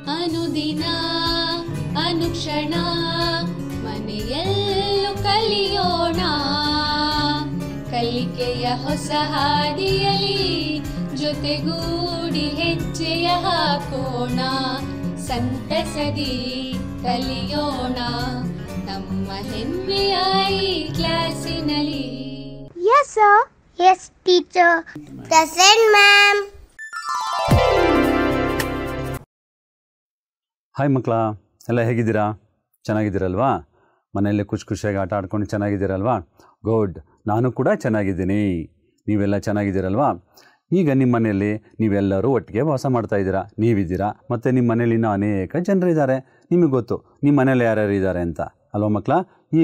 ಅನುದಿನ ಅನುಕ್ಷಣ ಮನೆಯಲ್ಲೂ ಕಲಿಯೋಣ, ಕಲಿಕೆಯ ಹೊಸ ಹಾದಿಯಲಿ ಜೊತೆಗೂಡಿ ಹೆಜ್ಜೆಯ ಹಾಕೋಣ, ಸಂತಸದಿ ಕಲಿಯೋಣ ನಮ್ಮ ಹೆಮ್ಮೆಯ ಈ ಕ್ಲಾಸಿನಲ್ಲಿ. Yes sir. Yes teacher. Present ma'am. Hi ಮಕ್ಕಳ, ಎಲ್ಲ ಹೇಗಿದ್ದೀರಾ? ಚೆನ್ನಾಗಿದ್ದೀರಲ್ವಾ? ಮನೆಯಲ್ಲಿ ಖುಷಿಯಾಗಿ ಆಟ ಆಡ್ಕೊಂಡು ಚೆನ್ನಾಗಿದ್ದೀರಲ್ವಾ? ಗುಡ್, ನಾನು ಕೂಡ ಚೆನ್ನಾಗಿದ್ದೀನಿ. ನೀವೆಲ್ಲ ಚೆನ್ನಾಗಿದ್ದೀರಲ್ವಾ? ಈಗ ನಿಮ್ಮ ಮನೆಯಲ್ಲಿ ನೀವೆಲ್ಲರೂ ಒಟ್ಟಿಗೆ ವಾಸ ಮಾಡ್ತಾಯಿದ್ದೀರಾ, ನೀವಿದ್ದೀರಾ, ಮತ್ತು ನಿಮ್ಮ ಮನೇಲಿ ಇನ್ನೂ ಅನೇಕ ಜನರಿದ್ದಾರೆ. ನಿಮಗೆ ಗೊತ್ತು ನಿಮ್ಮ ಮನೇಲಿ ಯಾರ್ಯಾರು ಇದ್ದಾರೆ ಅಂತ ಅಲ್ವಾ ಮಕ್ಕಳ?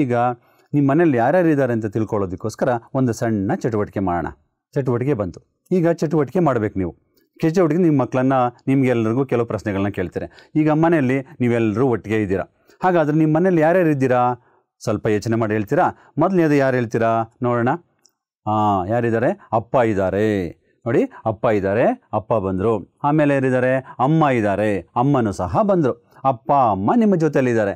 ಈಗ ನಿಮ್ಮ ಮನೇಲಿ ಯಾರ್ಯಾರು ಇದ್ದಾರೆ ಅಂತ ತಿಳ್ಕೊಳ್ಳೋದಕ್ಕೋಸ್ಕರ ಒಂದು ಸಣ್ಣ ಚಟುವಟಿಕೆ ಮಾಡೋಣ. ಚಟುವಟಿಕೆ ಬಂತು. ಈಗ ಚಟುವಟಿಕೆ ಮಾಡಬೇಕು ನೀವು. ಚಟುವಟಿಕೆ ನಿಮ್ಮ ಮಕ್ಕಳನ್ನ ನಿಮಗೆಲ್ಲರಿಗೂ ಕೆಲವು ಪ್ರಶ್ನೆಗಳನ್ನ ಕೇಳ್ತಾರೆ. ಈಗ ಮನೆಯಲ್ಲಿ ನೀವೆಲ್ಲರೂ ಒಟ್ಟಿಗೆ ಇದ್ದೀರಾ. ಹಾಗಾದರೆ ನಿಮ್ಮ ಮನೇಲಿ ಯಾರ್ಯಾರು ಇದ್ದೀರಾ? ಸ್ವಲ್ಪ ಯೋಚನೆ ಮಾಡಿ ಹೇಳ್ತೀರಾ? ಮೊದಲನೇದು ಯಾರು ಹೇಳ್ತೀರಾ ನೋಡೋಣ? ಯಾರಿದ್ದಾರೆ? ಅಪ್ಪ ಇದ್ದಾರೆ ನೋಡಿ, ಅಪ್ಪ ಇದ್ದಾರೆ, ಅಪ್ಪ ಬಂದರು. ಆಮೇಲೆ ಯಾರಿದ್ದಾರೆ? ಅಮ್ಮ ಇದ್ದಾರೆ, ಅಮ್ಮನೂ ಸಹ ಬಂದರು. ಅಪ್ಪ ಅಮ್ಮ ನಿಮ್ಮ ಜೊತೆಯಲ್ಲಿದ್ದಾರೆ.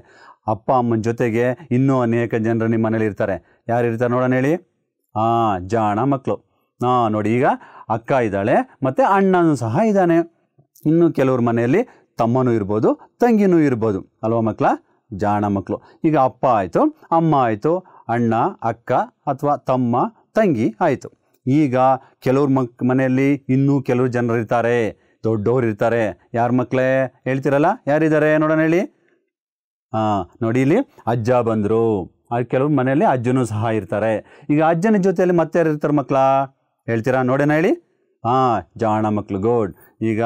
ಅಪ್ಪ ಅಮ್ಮನ ಜೊತೆಗೆ ಇನ್ನೂ ಅನೇಕ ಜನರು ನಿಮ್ಮ ಮನೇಲಿ ಇರ್ತಾರೆ. ಯಾರು ಇರ್ತಾರೆ ನೋಡೋಣ ಹೇಳಿ? ಜಾಣ ಮಕ್ಕಳು. ನೋಡಿ, ಈಗ ಅಕ್ಕ ಇದ್ದಾಳೆ ಮತ್ತು ಅಣ್ಣನೂ ಸಹ ಇದ್ದಾನೆ. ಇನ್ನು ಕೆಲವ್ರ ಮನೆಯಲ್ಲಿ ತಮ್ಮನೂ ಇರ್ಬೋದು, ತಂಗಿನೂ ಇರ್ಬೋದು ಅಲ್ವಾ ಮಕ್ಕಳ? ಜಾಣ ಮಕ್ಕಳು. ಈಗ ಅಪ್ಪ ಆಯಿತು, ಅಮ್ಮ ಆಯಿತು, ಅಣ್ಣ, ಅಕ್ಕ ಅಥವಾ ತಮ್ಮ, ತಂಗಿ ಆಯಿತು. ಈಗ ಕೆಲವ್ರ ಮನೆಯಲ್ಲಿ ಇನ್ನೂ ಕೆಲವರು ಜನರು ಇರ್ತಾರೆ, ದೊಡ್ಡವ್ರು ಇರ್ತಾರೆ. ಯಾರ ಮಕ್ಕಳೇ ಹೇಳ್ತಿರಲ್ಲ? ಯಾರಿದ್ದಾರೆ ನೋಡೋಣ ಹೇಳಿ? ನೋಡಿ, ಇಲ್ಲಿ ಅಜ್ಜ ಬಂದರು. ಕೆಲವ್ರ ಮನೆಯಲ್ಲಿ ಅಜ್ಜನೂ ಸಹ ಇರ್ತಾರೆ. ಈಗ ಅಜ್ಜನ ಜೊತೆಯಲ್ಲಿ ಮತ್ತೆ ಯಾರು ಇರ್ತಾರೆ ಮಕ್ಕಳ? ಹೇಳ್ತೀರಾ ನೋಡೋಣ ಹೇಳಿ? ಜಾಣ ಮಕ್ಕಳು. ಗುಡ್. ಈಗ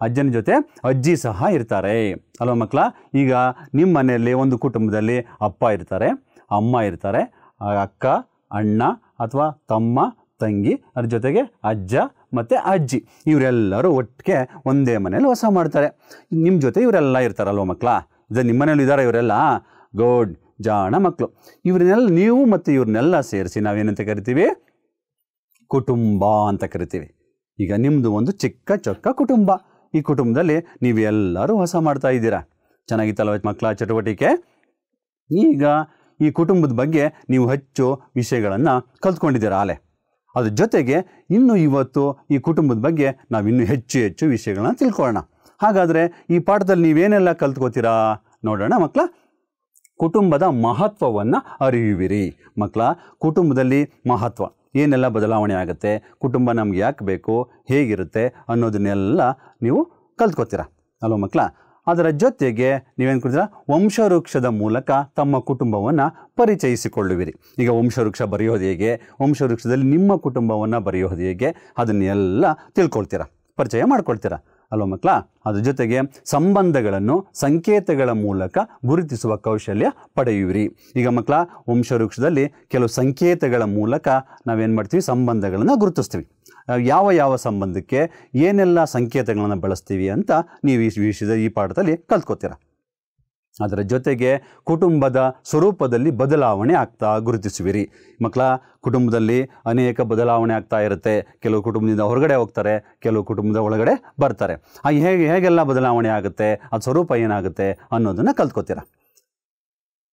ಅಜ್ಜನ ಜೊತೆ ಅಜ್ಜಿ ಸಹ ಇರ್ತಾರೆ ಅಲ್ವಾ ಮಕ್ಕಳ? ಈಗ ನಿಮ್ಮ ಮನೆಯಲ್ಲಿ ಒಂದು ಕುಟುಂಬದಲ್ಲಿ ಅಪ್ಪ ಇರ್ತಾರೆ, ಅಮ್ಮ ಇರ್ತಾರೆ, ಅಕ್ಕ, ಅಣ್ಣ ಅಥವಾ ತಮ್ಮ, ತಂಗಿ, ಅದ್ರ ಜೊತೆಗೆ ಅಜ್ಜ ಮತ್ತು ಅಜ್ಜಿ, ಇವರೆಲ್ಲರೂ ಒಟ್ಟಿಗೆ ಒಂದೇ ಮನೇಲಿ ವಾಸ ಮಾಡ್ತಾರೆ. ನಿಮ್ಮ ಜೊತೆ ಇವರೆಲ್ಲ ಇರ್ತಾರಲ್ವ ಮಕ್ಕಳ? ಇದು ನಿಮ್ಮ ಮನೇಲಿ ಇದ್ದಾರೆ ಇವರೆಲ್ಲ? ಗುಡ್, ಜಾಣ ಮಕ್ಕಳು. ಇವ್ರನ್ನೆಲ್ಲ ನೀವು ಮತ್ತು ಇವ್ರನ್ನೆಲ್ಲ ಸೇರಿಸಿ ನಾವೇನಂತ ಕರಿತೀವಿ? ಕುಟುಂಬ ಅಂತ ಕರಿತೀವಿ. ಈಗ ನಿಮ್ಮದು ಒಂದು ಚಿಕ್ಕ ಚೊಕ್ಕ ಕುಟುಂಬ. ಈ ಕುಟುಂಬದಲ್ಲಿ ನೀವೆಲ್ಲರೂ ವಾಸ ಮಾಡ್ತಾ ಇದ್ದೀರಾ. ಚೆನ್ನಾಗಿತ್ತಲ್ವ ಮಕ್ಕಳ ಚಟುವಟಿಕೆ? ಈಗ ಈ ಕುಟುಂಬದ ಬಗ್ಗೆ ನೀವು ಹೆಚ್ಚು ವಿಷಯಗಳನ್ನು ಕಲ್ತ್ಕೊಂಡಿದ್ದೀರಾ ಅಲೆ. ಅದ್ರ ಜೊತೆಗೆ ಇನ್ನು ಇವತ್ತು ಈ ಕುಟುಂಬದ ಬಗ್ಗೆ ನಾವಿನ್ನೂ ಹೆಚ್ಚು ವಿಷಯಗಳನ್ನ ತಿಳ್ಕೊಳ್ಳೋಣ. ಹಾಗಾದರೆ ಈ ಪಾಠದಲ್ಲಿ ನೀವೇನೆಲ್ಲ ಕಲ್ತ್ಕೋತೀರಾ ನೋಡೋಣ ಮಕ್ಕಳ? ಕುಟುಂಬದ ಮಹತ್ವವನ್ನು ಅರಿಯುವಿರಿ ಮಕ್ಕಳ. ಕುಟುಂಬದಲ್ಲಿ ಮಹತ್ವ ಏನೆಲ್ಲ ಬದಲಾವಣೆ ಆಗುತ್ತೆ, ಕುಟುಂಬ ನಮ್ಗೆ ಯಾಕೆ ಬೇಕು, ಹೇಗಿರುತ್ತೆ ಅನ್ನೋದನ್ನೆಲ್ಲ ನೀವು ಕಲ್ತ್ಕೋತೀರ ಅಲ್ವ ಮಕ್ಕಳ? ಅದರ ಜೊತೆಗೆ ನೀವೇನು ಕೊಡ್ತೀರಾ? ವಂಶವೃಕ್ಷದ ಮೂಲಕ ತಮ್ಮ ಕುಟುಂಬವನ್ನು ಪರಿಚಯಿಸಿಕೊಳ್ಳುವಿರಿ. ಈಗ ವಂಶವೃಕ್ಷ ಬರೆಯೋದು ಹೇಗೆ, ವಂಶವೃಕ್ಷದಲ್ಲಿ ನಿಮ್ಮ ಕುಟುಂಬವನ್ನು ಬರೆಯೋದು ಹೇಗೆ, ಅದನ್ನೆಲ್ಲ ತಿಳ್ಕೊಳ್ತೀರಾ, ಪರಿಚಯ ಮಾಡ್ಕೊಳ್ತೀರಾ ಅಲ್ವ ಮಕ್ಕಳ? ಅದ್ರ ಜೊತೆಗೆ ಸಂಬಂಧಗಳನ್ನು ಸಂಕೇತಗಳ ಮೂಲಕ ಗುರುತಿಸುವ ಕೌಶಲ್ಯ ಪಡೆಯುವಿರಿ. ಈಗ ಮಕ್ಕಳ, ವಂಶವೃಕ್ಷದಲ್ಲಿ ಕೆಲವು ಸಂಕೇತಗಳ ಮೂಲಕ ನಾವೇನು ಮಾಡ್ತೀವಿ? ಸಂಬಂಧಗಳನ್ನು ಗುರುತಿಸ್ತೀವಿ. ಯಾವ ಸಂಬಂಧಕ್ಕೆ ಏನೆಲ್ಲ ಸಂಕೇತಗಳನ್ನು ಬಳಸ್ತೀವಿ ಅಂತ ನೀವು ಈ ಪಾಠದಲ್ಲಿ ಕಲ್ತ್ಕೋತೀರ. ಅದರ ಜೊತೆಗೆ ಕುಟುಂಬದ ಸ್ವರೂಪದಲ್ಲಿ ಬದಲಾವಣೆ ಆಗ್ತಾ ಗುರುತಿಸುವಿರಿ ಮಕ್ಕಳ. ಕುಟುಂಬದಲ್ಲಿ ಅನೇಕ ಬದಲಾವಣೆ ಆಗ್ತಾ ಇರುತ್ತೆ. ಕೆಲವು ಕುಟುಂಬದಿಂದ ಹೊರಗಡೆ ಹೋಗ್ತಾರೆ, ಕೆಲವು ಕುಟುಂಬದ ಒಳಗಡೆ ಬರ್ತಾರೆ. ಹೇಗೆಲ್ಲ ಬದಲಾವಣೆ ಆಗುತ್ತೆ, ಅದು ಸ್ವರೂಪ ಏನಾಗುತ್ತೆ ಅನ್ನೋದನ್ನು ಕಲ್ತ್ಕೋತೀರ.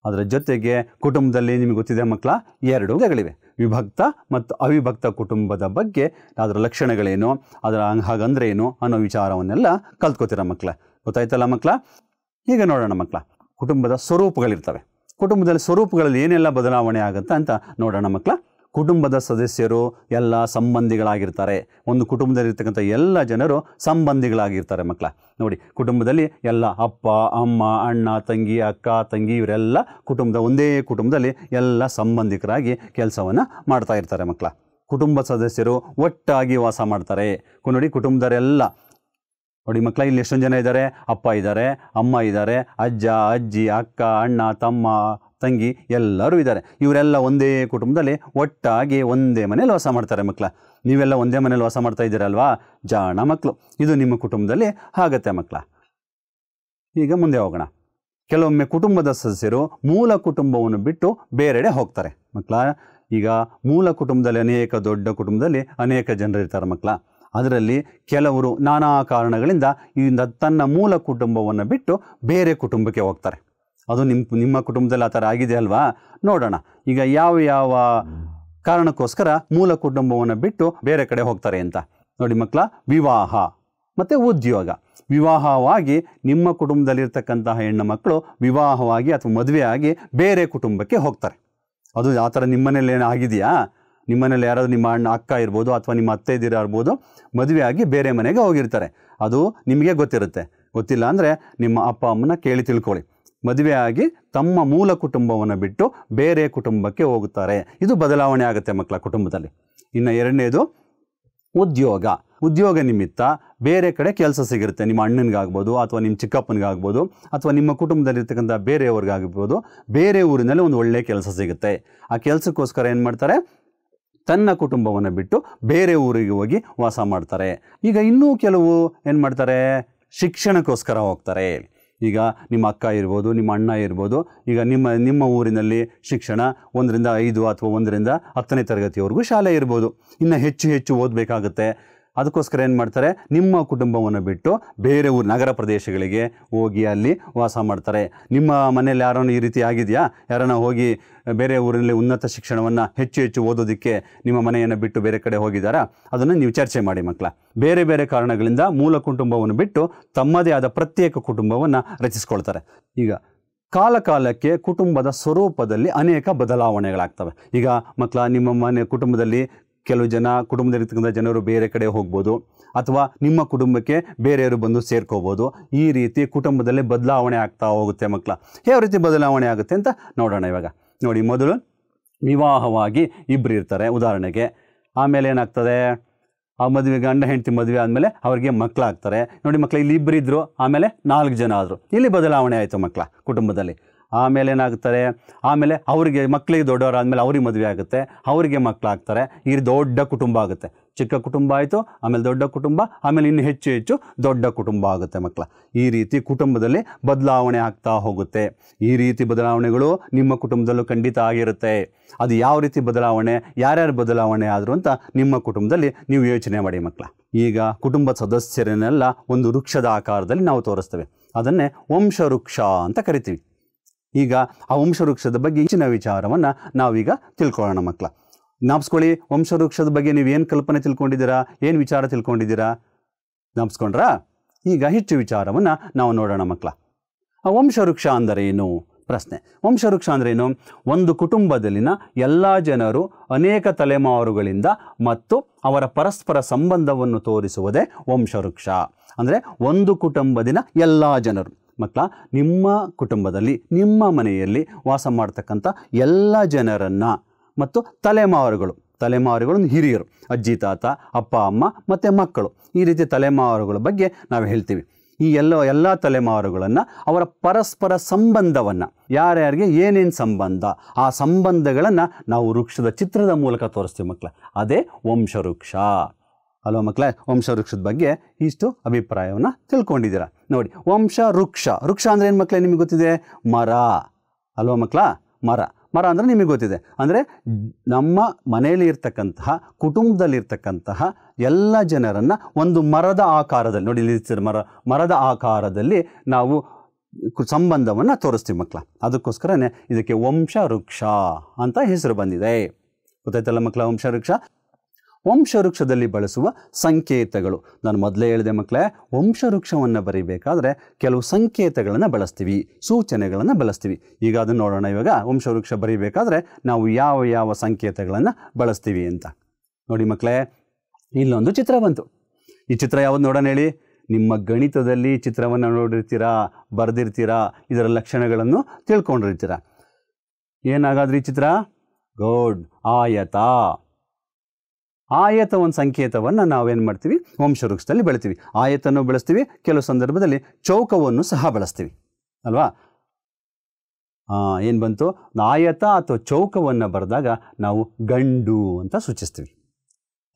ಅದರ ಜೊತೆಗೆ ಕುಟುಂಬದಲ್ಲಿ ನಿಮಗೆ ಗೊತ್ತಿದೆ ಮಕ್ಕಳ, 2 ವಿಧಗಳಿವೆ, ವಿಭಕ್ತ ಮತ್ತು ಅವಿಭಕ್ತ ಕುಟುಂಬದ ಬಗ್ಗೆ ಅದರ ಲಕ್ಷಣಗಳೇನು, ಅದರ ಹಾಗಂದ್ರೆ ಏನು ಅನ್ನೋ ವಿಚಾರವನ್ನೆಲ್ಲ ಕಲ್ತ್ಕೋತೀರ ಮಕ್ಕಳ. ಗೊತ್ತಾಯ್ತಲ್ಲ ಮಕ್ಕಳ? ಈಗ ನೋಡೋಣ ಮಕ್ಕಳ, ಕುಟುಂಬದ ಸ್ವರೂಪಗಳಿರ್ತವೆ. ಕುಟುಂಬದಲ್ಲಿ ಸ್ವರೂಪಗಳಲ್ಲಿ ಏನೆಲ್ಲ ಬದಲಾವಣೆ ಆಗುತ್ತೆ ಅಂತ ನೋಡೋಣ ಮಕ್ಕಳ. ಕುಟುಂಬದ ಸದಸ್ಯರು ಎಲ್ಲ ಸಂಬಂಧಿಗಳಾಗಿರ್ತಾರೆ. ಒಂದು ಕುಟುಂಬದಲ್ಲಿರ್ತಕ್ಕಂಥ ಎಲ್ಲ ಜನರು ಸಂಬಂಧಿಗಳಾಗಿರ್ತಾರೆ ಮಕ್ಕಳ. ನೋಡಿ, ಕುಟುಂಬದಲ್ಲಿ ಎಲ್ಲ ಅಪ್ಪ, ಅಮ್ಮ, ಅಣ್ಣ, ತಂಗಿ, ಅಕ್ಕ, ತಂಗಿ ಇವರೆಲ್ಲ ಒಂದೇ ಕುಟುಂಬದಲ್ಲಿ ಎಲ್ಲ ಸಂಬಂಧಿಕರಾಗಿ ಕೆಲಸವನ್ನು ಮಾಡ್ತಾ ಇರ್ತಾರೆ ಮಕ್ಕಳ. ಕುಟುಂಬ ಸದಸ್ಯರು ಒಟ್ಟಾಗಿ ವಾಸ ಮಾಡ್ತಾರೆ. ನೋಡಿ, ಕುಟುಂಬದವರೆಲ್ಲ ನೋಡಿ ಮಕ್ಕಳ, ಇಲ್ಲಿ ಎಷ್ಟೊಂದು ಜನ ಇದ್ದಾರೆ? ಅಪ್ಪ ಇದ್ದಾರೆ, ಅಮ್ಮ ಇದ್ದಾರೆ, ಅಜ್ಜ, ಅಜ್ಜಿ, ಅಕ್ಕ, ಅಣ್ಣ, ತಮ್ಮ, ತಂಗಿ ಎಲ್ಲರೂ ಇದ್ದಾರೆ. ಇವರೆಲ್ಲ ಒಂದೇ ಕುಟುಂಬದಲ್ಲಿ ಒಟ್ಟಾಗಿ ಒಂದೇ ಮನೇಲಿ ವಾಸ ಮಾಡ್ತಾರೆ ಮಕ್ಕಳ. ನೀವೆಲ್ಲ ಒಂದೇ ಮನೇಲಿ ವಾಸ ಮಾಡ್ತಾ ಇದ್ದೀರಲ್ವಾ? ಜಾಣ ಮಕ್ಕಳು. ಇದು ನಿಮ್ಮ ಕುಟುಂಬದಲ್ಲಿ ಆಗತ್ತೆ ಮಕ್ಕಳ. ಈಗ ಮುಂದೆ ಹೋಗೋಣ. ಕೆಲವೊಮ್ಮೆ ಕುಟುಂಬದ ಸದಸ್ಯರು ಮೂಲ ಕುಟುಂಬವನ್ನು ಬಿಟ್ಟು ಬೇರೆಡೆ ಹೋಗ್ತಾರೆ ಮಕ್ಕಳ. ಈಗ ಮೂಲ ಕುಟುಂಬದಲ್ಲಿ ದೊಡ್ಡ ಕುಟುಂಬದಲ್ಲಿ ಅನೇಕ ಜನರು ಇರ್ತಾರೆ ಮಕ್ಕಳ. ಅದರಲ್ಲಿ ಕೆಲವರು ನಾನಾ ಕಾರಣಗಳಿಂದ ತನ್ನ ಮೂಲ ಕುಟುಂಬವನ್ನು ಬಿಟ್ಟು ಬೇರೆ ಕುಟುಂಬಕ್ಕೆ ಹೋಗ್ತಾರೆ. ಅದು ನಿಮ್ಮ ಕುಟುಂಬದಲ್ಲಿ ಆ ಥರ ಆಗಿದೆ ಅಲ್ವಾ? ನೋಡೋಣ ಈಗ ಯಾವ ಕಾರಣಕ್ಕೋಸ್ಕರ ಮೂಲ ಕುಟುಂಬವನ್ನು ಬಿಟ್ಟು ಬೇರೆ ಕಡೆ ಹೋಗ್ತಾರೆ ಅಂತ. ನೋಡಿ ಮಕ್ಕಳ, ವಿವಾಹ ಮತ್ತು ಉದ್ಯೋಗ. ವಿವಾಹವಾಗಿ ನಿಮ್ಮ ಕುಟುಂಬದಲ್ಲಿರ್ತಕ್ಕಂತಹ ಹೆಣ್ಣು ಮಕ್ಕಳು ವಿವಾಹವಾಗಿ ಅಥವಾ ಮದುವೆಯಾಗಿ ಬೇರೆ ಕುಟುಂಬಕ್ಕೆ ಹೋಗ್ತಾರೆ. ಅದು ಆ ಥರ ನಿಮ್ಮನೇಲಿ ಏನು ಆಗಿದೆಯಾ? ನಿಮ್ಮನೇಲಿ ಯಾರಾದರೂ ನಿಮ್ಮ ಅಕ್ಕ ಇರ್ಬೋದು ಅಥವಾ ನಿಮ್ಮ ಅತ್ತೆ ಇದ್ದೀರ ಇರ್ಬೋದು, ಮದುವೆಯಾಗಿ ಬೇರೆ ಮನೆಗೆ ಹೋಗಿರ್ತಾರೆ. ಅದು ನಿಮಗೆ ಗೊತ್ತಿರುತ್ತೆ. ಗೊತ್ತಿಲ್ಲ ಅಂದರೆ ನಿಮ್ಮ ಅಪ್ಪ ಅಮ್ಮನ ಕೇಳಿ ತಿಳ್ಕೊಳ್ಳಿ. ಮದುವೆಯಾಗಿ ತಮ್ಮ ಮೂಲ ಕುಟುಂಬವನ್ನು ಬಿಟ್ಟು ಬೇರೆ ಕುಟುಂಬಕ್ಕೆ ಹೋಗುತ್ತಾರೆ. ಇದು ಬದಲಾವಣೆ ಆಗುತ್ತೆ ಮಕ್ಕಳ ಕುಟುಂಬದಲ್ಲಿ. ಇನ್ನು ಎರಡನೇದು ಉದ್ಯೋಗ. ಉದ್ಯೋಗ ನಿಮಿತ್ತ ಬೇರೆ ಕಡೆ ಕೆಲಸ ಸಿಗಿರುತ್ತೆ. ನಿಮ್ಮ ಅಣ್ಣನಿಗಾಗ್ಬೋದು ಅಥವಾ ನಿಮ್ಮ ಚಿಕ್ಕಪ್ಪನಿಗಾಗ್ಬೋದು ಅಥವಾ ನಿಮ್ಮ ಕುಟುಂಬದಲ್ಲಿರ್ತಕ್ಕಂಥ ಬೇರೆಯವ್ರಿಗಾಗ್ಬೋದು, ಬೇರೆ ಊರಿನಲ್ಲಿ ಒಂದು ಒಳ್ಳೆಯ ಕೆಲಸ ಸಿಗುತ್ತೆ. ಆ ಕೆಲಸಕ್ಕೋಸ್ಕರ ಏನು ಮಾಡ್ತಾರೆ? ತನ್ನ ಕುಟುಂಬವನ್ನು ಬಿಟ್ಟು ಬೇರೆ ಊರಿಗೆ ಹೋಗಿ ವಾಸ ಮಾಡ್ತಾರೆ. ಈಗ ಇನ್ನೂ ಕೆಲವು ಏನು ಮಾಡ್ತಾರೆ? ಶಿಕ್ಷಣಕ್ಕೋಸ್ಕರ ಹೋಗ್ತಾರೆ. ಈಗ ನಿಮ್ಮ ಅಕ್ಕ ಇರ್ಬೋದು, ನಿಮ್ಮ ಅಣ್ಣ ಇರ್ಬೋದು. ಈಗ ನಿಮ್ಮ ಊರಿನಲ್ಲಿ ಶಿಕ್ಷಣ 1ರಿಂದ 5 ಅಥವಾ 1ರಿಂದ 10ನೇ ತರಗತಿವರೆಗೂ ಶಾಲೆ ಇರ್ಬೋದು. ಇನ್ನು ಹೆಚ್ಚು ಓದಬೇಕಾಗುತ್ತೆ. ಅದಕ್ಕೋಸ್ಕರ ಏನು ಮಾಡ್ತಾರೆ? ನಿಮ್ಮ ಕುಟುಂಬವನ್ನು ಬಿಟ್ಟು ಬೇರೆ ಊರು ನಗರ ಪ್ರದೇಶಗಳಿಗೆ ಹೋಗಿ ಅಲ್ಲಿ ವಾಸ ಮಾಡ್ತಾರೆ. ನಿಮ್ಮ ಮನೇಲಿ ಯಾರನ್ನು ಈ ರೀತಿ ಆಗಿದೆಯಾ? ಯಾರನ್ನ ಹೋಗಿ ಬೇರೆ ಊರಿನಲ್ಲಿ ಉನ್ನತ ಶಿಕ್ಷಣವನ್ನು ಹೆಚ್ಚು ಓದೋದಕ್ಕೆ ನಿಮ್ಮ ಮನೆಯನ್ನು ಬಿಟ್ಟು ಬೇರೆ ಕಡೆ ಹೋಗಿದ್ದಾರಾ? ಅದನ್ನು ನೀವು ಚರ್ಚೆ ಮಾಡಿ ಮಕ್ಕಳ. ಬೇರೆ ಕಾರಣಗಳಿಂದ ಮೂಲ ಕುಟುಂಬವನ್ನು ಬಿಟ್ಟು ತಮ್ಮದೇ ಆದ ಪ್ರತ್ಯೇಕ ಕುಟುಂಬವನ್ನು ರಚಿಸ್ಕೊಳ್ತಾರೆ. ಈಗ ಕಾಲಕ್ಕೆ ಕುಟುಂಬದ ಸ್ವರೂಪದಲ್ಲಿ ಅನೇಕ ಬದಲಾವಣೆಗಳಾಗ್ತವೆ. ಈಗ ಮಕ್ಕಳ, ನಿಮ್ಮ ಮನೆ ಕುಟುಂಬದಲ್ಲಿ ಕೆಲವು ಕುಟುಂಬದಲ್ಲಿರ್ತಕ್ಕಂಥ ಜನರು ಬೇರೆ ಕಡೆ ಹೋಗ್ಬೋದು, ಅಥವಾ ನಿಮ್ಮ ಕುಟುಂಬಕ್ಕೆ ಬೇರೆಯವರು ಬಂದು ಸೇರ್ಕೋಬೋದು. ಈ ರೀತಿ ಕುಟುಂಬದಲ್ಲಿ ಬದಲಾವಣೆ ಆಗ್ತಾ ಹೋಗುತ್ತೆ ಮಕ್ಕಳ. ಯಾವ ರೀತಿ ಬದಲಾವಣೆ ಆಗುತ್ತೆ ಅಂತ ನೋಡೋಣ ಇವಾಗ. ನೋಡಿ, ಮೊದಲು ವಿವಾಹವಾಗಿ ಇಬ್ಬರು ಇರ್ತಾರೆ ಉದಾಹರಣೆಗೆ. ಆಮೇಲೆ ಏನಾಗ್ತದೆ? ಆ ಮದುವೆ, ಗಂಡ ಹೆಂಡತಿ ಮದುವೆ ಆದಮೇಲೆ ಅವರಿಗೆ ಮಕ್ಕಳಾಗ್ತಾರೆ. ನೋಡಿ ಮಕ್ಕಳು, ಇಲ್ಲಿ ಇಬ್ಬರು ಇದ್ದರು, ಆಮೇಲೆ 4 ಜನ ಆದರು. ಇಲ್ಲಿ ಬದಲಾವಣೆ ಆಯಿತು ಮಕ್ಕಳ ಕುಟುಂಬದಲ್ಲಿ. ಆಮೇಲೆ ಏನಾಗ್ತಾರೆ? ಆಮೇಲೆ ಅವರಿಗೆ ಮಕ್ಕಳಿಗೆ ದೊಡ್ಡವರಾದಮೇಲೆ ಅವ್ರಿಗೆ ಮದುವೆ ಆಗುತ್ತೆ, ಅವರಿಗೆ ಮಕ್ಕಳಾಗ್ತಾರೆ. ಈ ದೊಡ್ಡ ಕುಟುಂಬ ಆಗುತ್ತೆ. ಚಿಕ್ಕ ಕುಟುಂಬ ಆಯಿತು, ಆಮೇಲೆ ದೊಡ್ಡ ಕುಟುಂಬ, ಆಮೇಲೆ ಇನ್ನು ಹೆಚ್ಚು ದೊಡ್ಡ ಕುಟುಂಬ ಆಗುತ್ತೆ ಮಕ್ಕಳ. ಈ ರೀತಿ ಕುಟುಂಬದಲ್ಲಿ ಬದಲಾವಣೆ ಆಗ್ತಾ ಹೋಗುತ್ತೆ. ಈ ರೀತಿ ಬದಲಾವಣೆಗಳು ನಿಮ್ಮ ಕುಟುಂಬದಲ್ಲೂ ಖಂಡಿತ ಆಗಿರುತ್ತೆ. ಅದು ಯಾವ ರೀತಿ ಬದಲಾವಣೆ, ಯಾರ್ಯಾರು ಬದಲಾವಣೆ ಆದರು ಅಂತ ನಿಮ್ಮ ಕುಟುಂಬದಲ್ಲಿ ನೀವು ಯೋಚನೆ ಮಾಡಿ ಮಕ್ಕಳ. ಈಗ ಕುಟುಂಬದ ಸದಸ್ಯರನ್ನೆಲ್ಲ ಒಂದು ವೃಕ್ಷದ ಆಕಾರದಲ್ಲಿ ನಾವು ತೋರಿಸ್ತೇವೆ. ಅದನ್ನೇ ವಂಶವೃಕ್ಷ ಅಂತ ಕರಿತೀವಿ. ಈಗ ಆ ವಂಶವೃಕ್ಷದ ಬಗ್ಗೆ ಹೆಚ್ಚಿನ ವಿಚಾರವನ್ನು ನಾವೀಗ ತಿಳ್ಕೊಳ್ಳೋಣ ಮಕ್ಕಳ. ಜ್ಞಾಪಿಸ್ಕೊಳ್ಳಿ, ವಂಶವೃಕ್ಷದ ಬಗ್ಗೆ ನೀವು ಏನು ಕಲ್ಪನೆ ತಿಳ್ಕೊಂಡಿದ್ದೀರಾ, ಏನು ವಿಚಾರ ತಿಳ್ಕೊಂಡಿದ್ದೀರಾ? ಜ್ಞಾಪಿಸ್ಕೊಂಡ್ರಾ? ಈಗ ಹೆಚ್ಚು ವಿಚಾರವನ್ನು ನಾವು ನೋಡೋಣ ಮಕ್ಕಳ. ಆ ವಂಶವೃಕ್ಷ ಅಂದರೆ ಏನು? ಪ್ರಶ್ನೆ. ವಂಶವೃಕ್ಷ ಅಂದರೆ ಏನು? ಒಂದು ಕುಟುಂಬದಲ್ಲಿನ ಎಲ್ಲ ಜನರು ಅನೇಕ ತಲೆಮಾರುಗಳಿಂದ ಮತ್ತು ಅವರ ಪರಸ್ಪರ ಸಂಬಂಧವನ್ನು ತೋರಿಸುವುದೇ ವಂಶವೃಕ್ಷ. ಅಂದರೆ ಒಂದು ಕುಟುಂಬದಿನ ಎಲ್ಲ ಜನರು ಮಕ್ಕಳ, ನಿಮ್ಮ ಕುಟುಂಬದಲ್ಲಿ ನಿಮ್ಮ ಮನೆಯಲ್ಲಿ ವಾಸ ಮಾಡ್ತಕ್ಕಂಥ ಎಲ್ಲ ಜನರನ್ನು ಮತ್ತು ತಲೆಮಾರುಗಳು ಹಿರಿಯರು, ಅಜ್ಜಿ ತಾತ, ಅಪ್ಪ ಅಮ್ಮ ಮತ್ತು ಮಕ್ಕಳು, ಈ ರೀತಿ ತಲೆಮಾರುಗಳ ಬಗ್ಗೆ ನಾವು ಹೇಳ್ತೀವಿ. ಈ ಎಲ್ಲ ತಲೆಮಾರುಗಳನ್ನು ಅವರ ಪರಸ್ಪರ ಸಂಬಂಧವನ್ನು, ಯಾರ್ಯಾರಿಗೆ ಏನೇನು ಸಂಬಂಧ, ಆ ಸಂಬಂಧಗಳನ್ನು ನಾವು ವೃಕ್ಷದ ಚಿತ್ರದ ಮೂಲಕ ತೋರಿಸ್ತೀವಿ ಮಕ್ಕಳ. ಅದೇ ವಂಶವೃಕ್ಷ ಅಲ್ವಾ ಮಕ್ಕಳೇ? ವಂಶವೃಕ್ಷದ ಬಗ್ಗೆ ಇಷ್ಟು ಅಭಿಪ್ರಾಯವನ್ನು ತಿಳ್ಕೊಂಡಿದ್ದೀರಾ. ನೋಡಿ, ವೃಕ್ಷ ಅಂದರೆ ಏನು ಮಕ್ಕಳೇ? ನಿಮಗೆ ಗೊತ್ತಿದೆ, ಮರ ಅಲ್ವಾ ಮಕ್ಕಳ? ಮರ ಅಂದರೆ ನಿಮಗೆ ಗೊತ್ತಿದೆ. ಅಂದರೆ ನಮ್ಮ ಮನೆಯಲ್ಲಿ ಇರ್ತಕ್ಕಂತಹ, ಕುಟುಂಬದಲ್ಲಿರ್ತಕ್ಕಂತಹ ಎಲ್ಲ ಜನರನ್ನು ಒಂದು ಮರದ ಆಕಾರದಲ್ಲಿ, ನೋಡಿ ಇಲ್ಲಿ ಮರದ ಆಕಾರದಲ್ಲಿ ನಾವು ಸಂಬಂಧವನ್ನು ತೋರಿಸ್ತೀವಿ ಮಕ್ಕಳ. ಅದಕ್ಕೋಸ್ಕರನೇ ಇದಕ್ಕೆ ವಂಶವೃಕ್ಷ ಅಂತ ಹೆಸರು ಬಂದಿದೆ. ಗೊತ್ತಾಯ್ತಲ್ಲ ಮಕ್ಕಳ? ವಂಶವೃಕ್ಷದಲ್ಲಿ ಬಳಸುವ ಸಂಕೇತಗಳು. ನಾನು ಮೊದಲೇ ಹೇಳಿದೆ ಮಕ್ಕಳೇ, ವಂಶವೃಕ್ಷವನ್ನು ಬರೀಬೇಕಾದ್ರೆ ಕೆಲವು ಸಂಕೇತಗಳನ್ನು ಬಳಸ್ತೀವಿ, ಸೂಚನೆಗಳನ್ನು ಬಳಸ್ತೀವಿ. ಈಗ ಅದನ್ನು ನೋಡೋಣ. ಇವಾಗ ವಂಶವೃಕ್ಷ ಬರೀಬೇಕಾದ್ರೆ ನಾವು ಯಾವ ಸಂಕೇತಗಳನ್ನು ಬಳಸ್ತೀವಿ ಅಂತ ನೋಡಿ ಮಕ್ಕಳೇ. ಇಲ್ಲೊಂದು ಚಿತ್ರ ಬಂತು. ಈ ಚಿತ್ರ ಯಾವುದು ನೋಡೋಣ ಹೇಳಿ. ನಿಮ್ಮ ಗಣಿತದಲ್ಲಿ ಚಿತ್ರವನ್ನು ನೋಡಿರ್ತೀರಾ, ಬರೆದಿರ್ತೀರಾ, ಇದರ ಲಕ್ಷಣಗಳನ್ನು ತಿಳ್ಕೊಂಡಿರ್ತೀರಾ. ಏನಾಗಾದ್ರಿ ಚಿತ್ರ? ಗುಡ್, ಆಯತ ಒಂದು ಸಂಕೇತವನ್ನು ನಾವೇನು ಮಾಡ್ತೀವಿ? ವಂಶವೃಕ್ಷದಲ್ಲಿ ಬೆಳಿತೀವಿ. ಆಯತನ್ನು ಬಳಸ್ತೀವಿ, ಕೆಲವು ಸಂದರ್ಭದಲ್ಲಿ ಚೌಕವನ್ನು ಸಹ ಬಳಸ್ತೀವಿ ಅಲ್ವಾ? ಏನು ಬಂತು? ಆಯತ ಅಥವಾ ಚೌಕವನ್ನು ಬರೆದಾಗ ನಾವು ಗಂಡು ಅಂತ ಸೂಚಿಸ್ತೀವಿ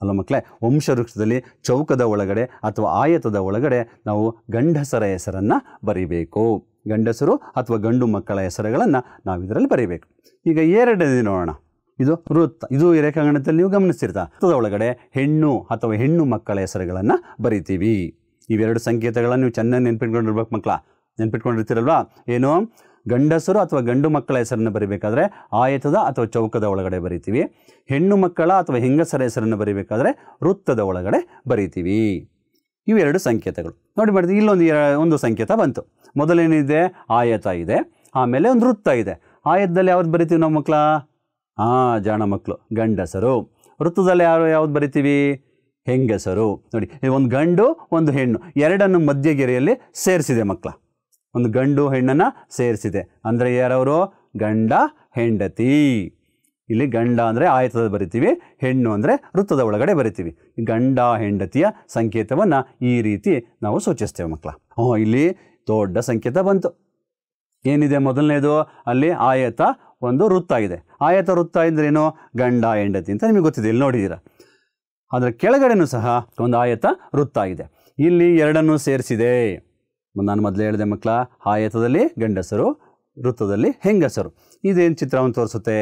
ಅಲ್ವಾ ಮಕ್ಕಳೇ? ವಂಶವೃಕ್ಷದಲ್ಲಿ ಚೌಕದ ಒಳಗಡೆ ಅಥವಾ ಆಯತದ ಒಳಗಡೆ ನಾವು ಗಂಡಸರ ಹೆಸರನ್ನು ಬರೀಬೇಕು. ಗಂಡಸರು ಅಥವಾ ಗಂಡು ಮಕ್ಕಳ ಹೆಸರುಗಳನ್ನು ನಾವು ಇದರಲ್ಲಿ ಬರೀಬೇಕು. ಈಗ ಎರಡನೇದು ನೋಡೋಣ. ಇದು ವೃತ್ತ. ಇದು ಈ ರೇಖಾಗಣದಲ್ಲಿ ನೀವು ಗಮನಿಸ್ತಿರ್ತಾ ವೃತ್ತದ ಒಳಗಡೆ ಹೆಣ್ಣು ಅಥವಾ ಹೆಣ್ಣು ಮಕ್ಕಳ ಹೆಸರುಗಳನ್ನು ಬರಿತೀವಿ. ಇವೆರಡು ಸಂಕೇತಗಳನ್ನು ನೀವು ಚೆನ್ನಾಗಿ ನೆನ್ಪಿಟ್ಕೊಂಡಿರ್ಬೇಕು ಮಕ್ಕಳ. ನೆನ್ಪಿಟ್ಕೊಂಡಿರ್ತೀರಲ್ವಾ? ಏನು, ಗಂಡಸರು ಅಥವಾ ಗಂಡು ಮಕ್ಕಳ ಹೆಸರನ್ನು ಬರಿಬೇಕಾದ್ರೆ ಆಯತದ ಅಥವಾ ಚೌಕದ ಒಳಗಡೆ ಬರಿತೀವಿ. ಹೆಣ್ಣು ಮಕ್ಕಳ ಅಥವಾ ಹೆಂಗಸರ ಹೆಸರನ್ನು ಬರಿಬೇಕಾದ್ರೆ ವೃತ್ತದ ಒಳಗಡೆ ಬರಿತೀವಿ. ಇವೆರಡು ಸಂಕೇತಗಳು ನೋಡಿ. ಮಾಡಿದ್ವಿ ಒಂದು ಸಂಕೇತ ಬಂತು. ಮೊದಲೇನಿದೆ, ಆಯತ ಇದೆ, ಆಮೇಲೆ ಒಂದು ವೃತ್ತ ಇದೆ. ಆಯತದಲ್ಲಿ ಯಾವ್ದು ಬರಿತೀವಿ ನಾವು ಮಕ್ಕಳ? ಜಾಣ ಮಕ್ಕಳು, ಗಂಡಸರು. ವೃತ್ತದಲ್ಲಿ ಯಾವ್ದು ಬರಿತೀವಿ? ಹೆಂಗಸರು. ನೋಡಿ, ಒಂದು ಗಂಡು ಒಂದು ಹೆಣ್ಣು ಎರಡನ್ನು ಮಧ್ಯಗೆರೆಯಲ್ಲಿ ಸೇರಿಸಿದೆ ಮಕ್ಕಳ. ಒಂದು ಗಂಡು ಹೆಣ್ಣನ್ನು ಸೇರಿಸಿದೆ ಅಂದರೆ ಯಾರವರು? ಗಂಡ ಹೆಂಡತಿ. ಇಲ್ಲಿ ಗಂಡ ಅಂದರೆ ಆಯತದಲ್ಲಿ ಬರಿತೀವಿ, ಹೆಣ್ಣು ಅಂದರೆ ವೃತ್ತದ ಒಳಗಡೆ ಬರಿತೀವಿ. ಗಂಡ ಹೆಂಡತಿಯ ಸಂಕೇತವನ್ನು ಈ ರೀತಿ ನಾವು ಸೂಚಿಸ್ತೇವೆ ಮಕ್ಕಳ. ಇಲ್ಲಿ ದೊಡ್ಡ ಸಂಕೇತ ಬಂತು. ಏನಿದೆ ಮೊದಲನೇದು? ಅಲ್ಲಿ ಆಯತ, ಒಂದು ವೃತ್ತ ಇದೆ. ಆಯತ ವೃತ್ತ ಅಂದ್ರೇನು? ಗಂಡ ಹೆಂಡತಿ ಅಂತ ನಿಮಗೆ ಗೊತ್ತಿದೆ, ಇಲ್ಲಿ ನೋಡಿದ್ದೀರಾ. ಅದರ ಕೆಳಗಡೆನೂ ಸಹ ಒಂದು ಆಯತ ವೃತ್ತ ಇದೆ. ಇಲ್ಲಿ ಎರಡನ್ನೂ ಸೇರಿಸಿದೆ. ನಾನು ಮೊದಲೇ ಹೇಳಿದೆ ಮಕ್ಕಳ, ಆಯತದಲ್ಲಿ ಗಂಡಸರು, ವೃತ್ತದಲ್ಲಿ ಹೆಂಗಸರು. ಇದೇನು ಚಿತ್ರವನ್ನು ತೋರಿಸುತ್ತೆ?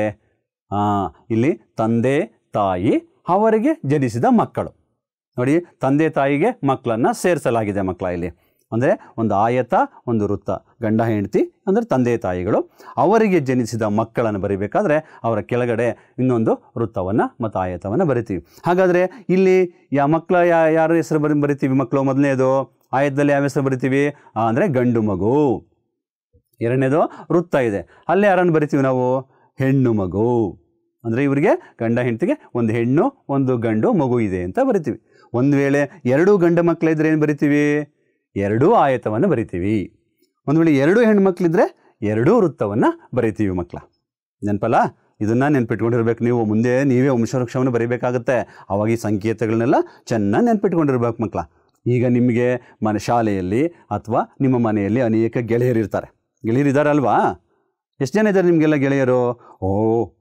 ಇಲ್ಲಿ ತಂದೆ ತಾಯಿ ಅವರಿಗೆ ಜನಿಸಿದ ಮಕ್ಕಳು. ನೋಡಿ, ತಂದೆ ತಾಯಿಗೆ ಮಕ್ಕಳನ್ನು ಸೇರಿಸಲಾಗಿದೆ ಮಕ್ಕಳ. ಇಲ್ಲಿ ಅಂದರೆ ಒಂದು ಆಯತ, ಒಂದು ವೃತ್ತ, ಗಂಡ ಹೆಂಡತಿ ಅಂದರೆ ತಂದೆ ತಾಯಿಗಳು, ಅವರಿಗೆ ಜನಿಸಿದ ಮಕ್ಕಳನ್ನು ಬರಿಬೇಕಾದ್ರೆ ಅವರ ಕೆಳಗಡೆ ಇನ್ನೊಂದು ವೃತ್ತವನ್ನು ಮತ್ತು ಆಯತವನ್ನು ಬರಿತೀವಿ. ಹಾಗಾದರೆ ಇಲ್ಲಿ ಮಕ್ಕಳ ಯಾರ ಹೆಸರು ಬರಿತೀವಿ ಮಕ್ಕಳು? ಮೊದಲನೇದು ಆಯತದಲ್ಲಿ ಯಾವ ಹೆಸರು ಬರಿತೀವಿ ಅಂದರೆ ಗಂಡು ಮಗು. ಎರಡನೇದು ವೃತ್ತ ಇದೆ, ಅಲ್ಲೇ ಯಾರನ್ನು ಬರಿತೀವಿ ನಾವು? ಹೆಣ್ಣು ಮಗು. ಅಂದರೆ ಇವರಿಗೆ ಗಂಡ ಹೆಂಡತಿಗೆ ಒಂದು ಹೆಣ್ಣು ಒಂದು ಗಂಡು ಮಗು ಇದೆ ಅಂತ ಬರಿತೀವಿ. ಒಂದು ವೇಳೆ ಎರಡೂ ಗಂಡು ಮಕ್ಕಳಿದ್ರೆ ಏನು ಬರಿತೀವಿ? ಎರಡೂ ಆಯತವನ್ನು ಬರಿತೀವಿ. ಒಂದು ವೇಳೆ ಎರಡೂ ಹೆಣ್ಣು ಮಕ್ಕಳಿದ್ರೆ ಎರಡೂ ವೃತ್ತವನ್ನು ಬರಿತೀವಿ ಮಕ್ಕಳ. ನೆನಪಲ್ಲ? ಇದನ್ನು ನೆನ್ಪಿಟ್ಕೊಂಡಿರ್ಬೇಕು ನೀವು. ಮುಂದೆ ನೀವೇ ವಂಶವೃಕ್ಷವನ್ನು ಬರೀಬೇಕಾಗತ್ತೆ. ಆವಾಗ ಈ ಸಂಕೇತಗಳನ್ನೆಲ್ಲ ಚೆನ್ನಾಗಿ ನೆನ್ಪಿಟ್ಕೊಂಡಿರ್ಬೇಕು ಮಕ್ಕಳ. ಈಗ ನಿಮಗೆ ಶಾಲೆಯಲ್ಲಿ ಅಥವಾ ನಿಮ್ಮ ಮನೆಯಲ್ಲಿ ಅನೇಕ ಗೆಳೆಯರಿರ್ತಾರೆ. ಗೆಳೆಯರಿದ್ದಾರಲ್ವಾ? ಎಷ್ಟು ಜನ ಇದ್ದಾರೆ ನಿಮಗೆಲ್ಲ ಗೆಳೆಯರು?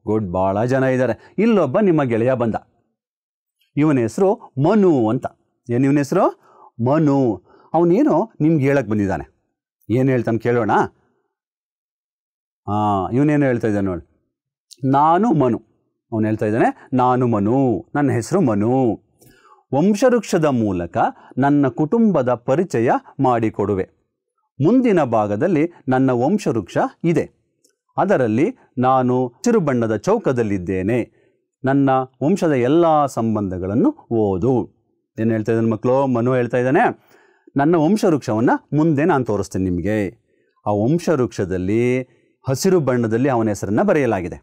ಗುಡ್, ಭಾಳ ಜನ ಇದ್ದಾರೆ. ಇಲ್ಲೊಬ್ಬ ನಿಮ್ಮ ಗೆಳೆಯ ಬಂದ. ಇವನ ಹೆಸರು ಮನು ಅಂತ. ಏನು ಇವನ ಹೆಸರು? ಮನು. ಅವನೇನೋ ನಿಮ್ಗೆ ಹೇಳಕ್ಕೆ ಬಂದಿದ್ದಾನೆ. ಏನು ಹೇಳ್ತಾನೆ ಕೇಳೋಣ? ಇವನೇನು ಹೇಳ್ತಾ ಇದ್ದಾನೆ ನೋಡಿ. ನಾನು ಮನು. ಅವನು ಹೇಳ್ತಾ ಇದ್ದಾನೆ, ನಾನು ಮನು, ನನ್ನ ಹೆಸರು ಮನು. ವಂಶವೃಕ್ಷದ ಮೂಲಕ ನನ್ನ ಕುಟುಂಬದ ಪರಿಚಯ ಮಾಡಿಕೊಡುವೆ. ಮುಂದಿನ ಭಾಗದಲ್ಲಿ ನನ್ನ ವಂಶವೃಕ್ಷ ಇದೆ. ಅದರಲ್ಲಿ ನಾನು ಹಸಿರು ಬಣ್ಣದ ಚೌಕದಲ್ಲಿದ್ದೇನೆ. ನನ್ನ ವಂಶದ ಎಲ್ಲ ಸಂಬಂಧಗಳನ್ನು ಓದು. ಏನು ಹೇಳ್ತಾ ಇದ್ದಾನೆ ಮಕ್ಕಳು? ಮನು ಹೇಳ್ತಾ ಇದ್ದಾನೆ, ನನ್ನ ವಂಶವೃಕ್ಷವನ್ನು ಮುಂದೆ ನಾನು ತೋರಿಸ್ತೀನಿ ನಿಮಗೆ. ಆ ವಂಶವೃಕ್ಷದಲ್ಲಿ ಹಸಿರು ಬಣ್ಣದಲ್ಲಿ ಅವನ ಹೆಸರನ್ನು ಬರೆಯಲಾಗಿದೆ.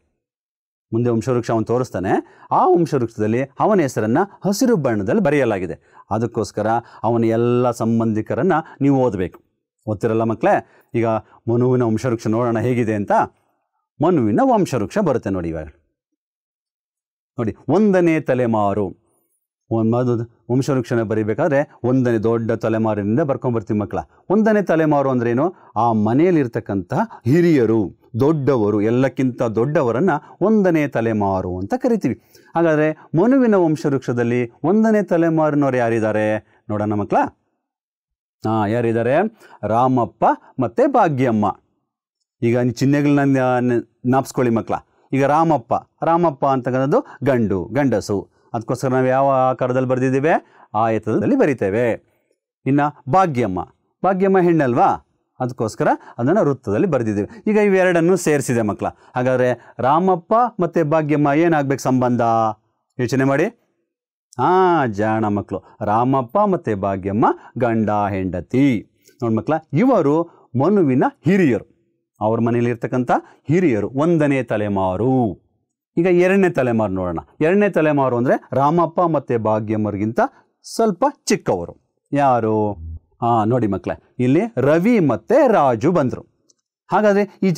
ಮುಂದೆ ವಂಶವೃಕ್ಷ ಅವನು ತೋರಿಸ್ತಾನೆ. ಆ ವಂಶವೃಕ್ಷದಲ್ಲಿ ಅವನ ಹೆಸರನ್ನು ಹಸಿರು ಬಣ್ಣದಲ್ಲಿ ಬರೆಯಲಾಗಿದೆ. ಅದಕ್ಕೋಸ್ಕರ ಅವನ ಎಲ್ಲ ಸಂಬಂಧಿಕರನ್ನು ನೀವು ಓದಬೇಕು. ಓದ್ತಿರಲ್ಲ ಮಕ್ಕಳೇ? ಈಗ ಮನುವಿನ ವಂಶವೃಕ್ಷ ನೋಡೋಣ ಹೇಗಿದೆ ಅಂತ. ಮನುವಿನ ವಂಶವೃಕ್ಷ ಬರುತ್ತೆ ನೋಡಿ. ಇವಾಗ ನೋಡಿ, 1ನೇ ತಲೆಮಾರು. ವಂಶವೃಕ್ಷನ ಬರೀಬೇಕಾದ್ರೆ 1ನೇ ದೊಡ್ಡ ತಲೆಮಾರಿನಿಂದ ಬರ್ಕೊಂಡ್ಬರ್ತೀವಿ ಮಕ್ಕಳ. 1ನೇ ತಲೆಮಾರು ಅಂದ್ರೇನು? ಆ ಮನೆಯಲ್ಲಿರ್ತಕ್ಕಂಥ ಹಿರಿಯರು, ದೊಡ್ಡವರು, ಎಲ್ಲಕ್ಕಿಂತ ದೊಡ್ಡವರನ್ನು 1ನೇ ತಲೆಮಾರು ಅಂತ ಕರಿತೀವಿ. ಹಾಗಾದರೆ ಮನುವಿನ ವಂಶವೃಕ್ಷದಲ್ಲಿ 1ನೇ ತಲೆಮಾರಿನವ್ರು ಯಾರಿದ್ದಾರೆ ನೋಡೋಣ ಮಕ್ಕಳ. ಯಾರಿದ್ದಾರೆ? ರಾಮಪ್ಪ ಮತ್ತು ಭಾಗ್ಯಮ್ಮ. ಈಗ ಚಿಹ್ನೆಗಳನ್ನ ಜ್ಞಾಪಿಸ್ಕೊಳ್ಳಿ ಮಕ್ಕಳ. ಈಗ ರಾಮಪ್ಪ ಅಂತಕ್ಕಂಥದ್ದು ಗಂಡಸು. ಅದಕ್ಕೋಸ್ಕರ ನಾವು ಯಾವ ಆಕಾರದಲ್ಲಿ ಬರೆದಿದ್ದೇವೆ? ಆಯತದಲ್ಲಿ ಬರಿತೇವೆ. ಇನ್ನು ಭಾಗ್ಯಮ್ಮ ಹೆಣ್ಣಲ್ವಾ? ಅದಕ್ಕೋಸ್ಕರ ಅದನ್ನು ವೃತ್ತದಲ್ಲಿ ಬರೆದಿದ್ದೇವೆ. ಈಗ ಇವೆರಡನ್ನು ಸೇರಿಸಿದೆ ಮಕ್ಕಳ. ಹಾಗಾದರೆ ರಾಮಪ್ಪ ಮತ್ತು ಭಾಗ್ಯಮ್ಮ ಏನಾಗಬೇಕು ಸಂಬಂಧ? ಯೋಚನೆ ಮಾಡಿ. ಜಾಣ ಮಕ್ಕಳು. ರಾಮಪ್ಪ ಮತ್ತು ಭಾಗ್ಯಮ್ಮ ಗಂಡ ಹೆಂಡತಿ. ನೋಡಿ ಮಕ್ಕಳ, ಇವರು ಮನುವಿನ ಹಿರಿಯರು. ಅವ್ರ ಮನೆಯಲ್ಲಿರ್ತಕ್ಕಂಥ ಹಿರಿಯರು 1ನೇ ತಲೆಮಾರು. ಈಗ 2ನೇ ತಲೆಮಾರು ನೋಡೋಣ. 2ನೇ ತಲೆಮಾರು ಅಂದರೆ ರಾಮಪ್ಪ ಮತ್ತು ಭಾಗ್ಯಮ್ಮರಿಗಿಂತ ಸ್ವಲ್ಪ ಚಿಕ್ಕವರು. ಯಾರು? ನೋಡಿ ಮಕ್ಕಳೇ, ಇಲ್ಲಿ ರವಿ ಮತ್ತು ರಾಜು ಬಂದರು. ಹಾಗಾದರೆ ಈ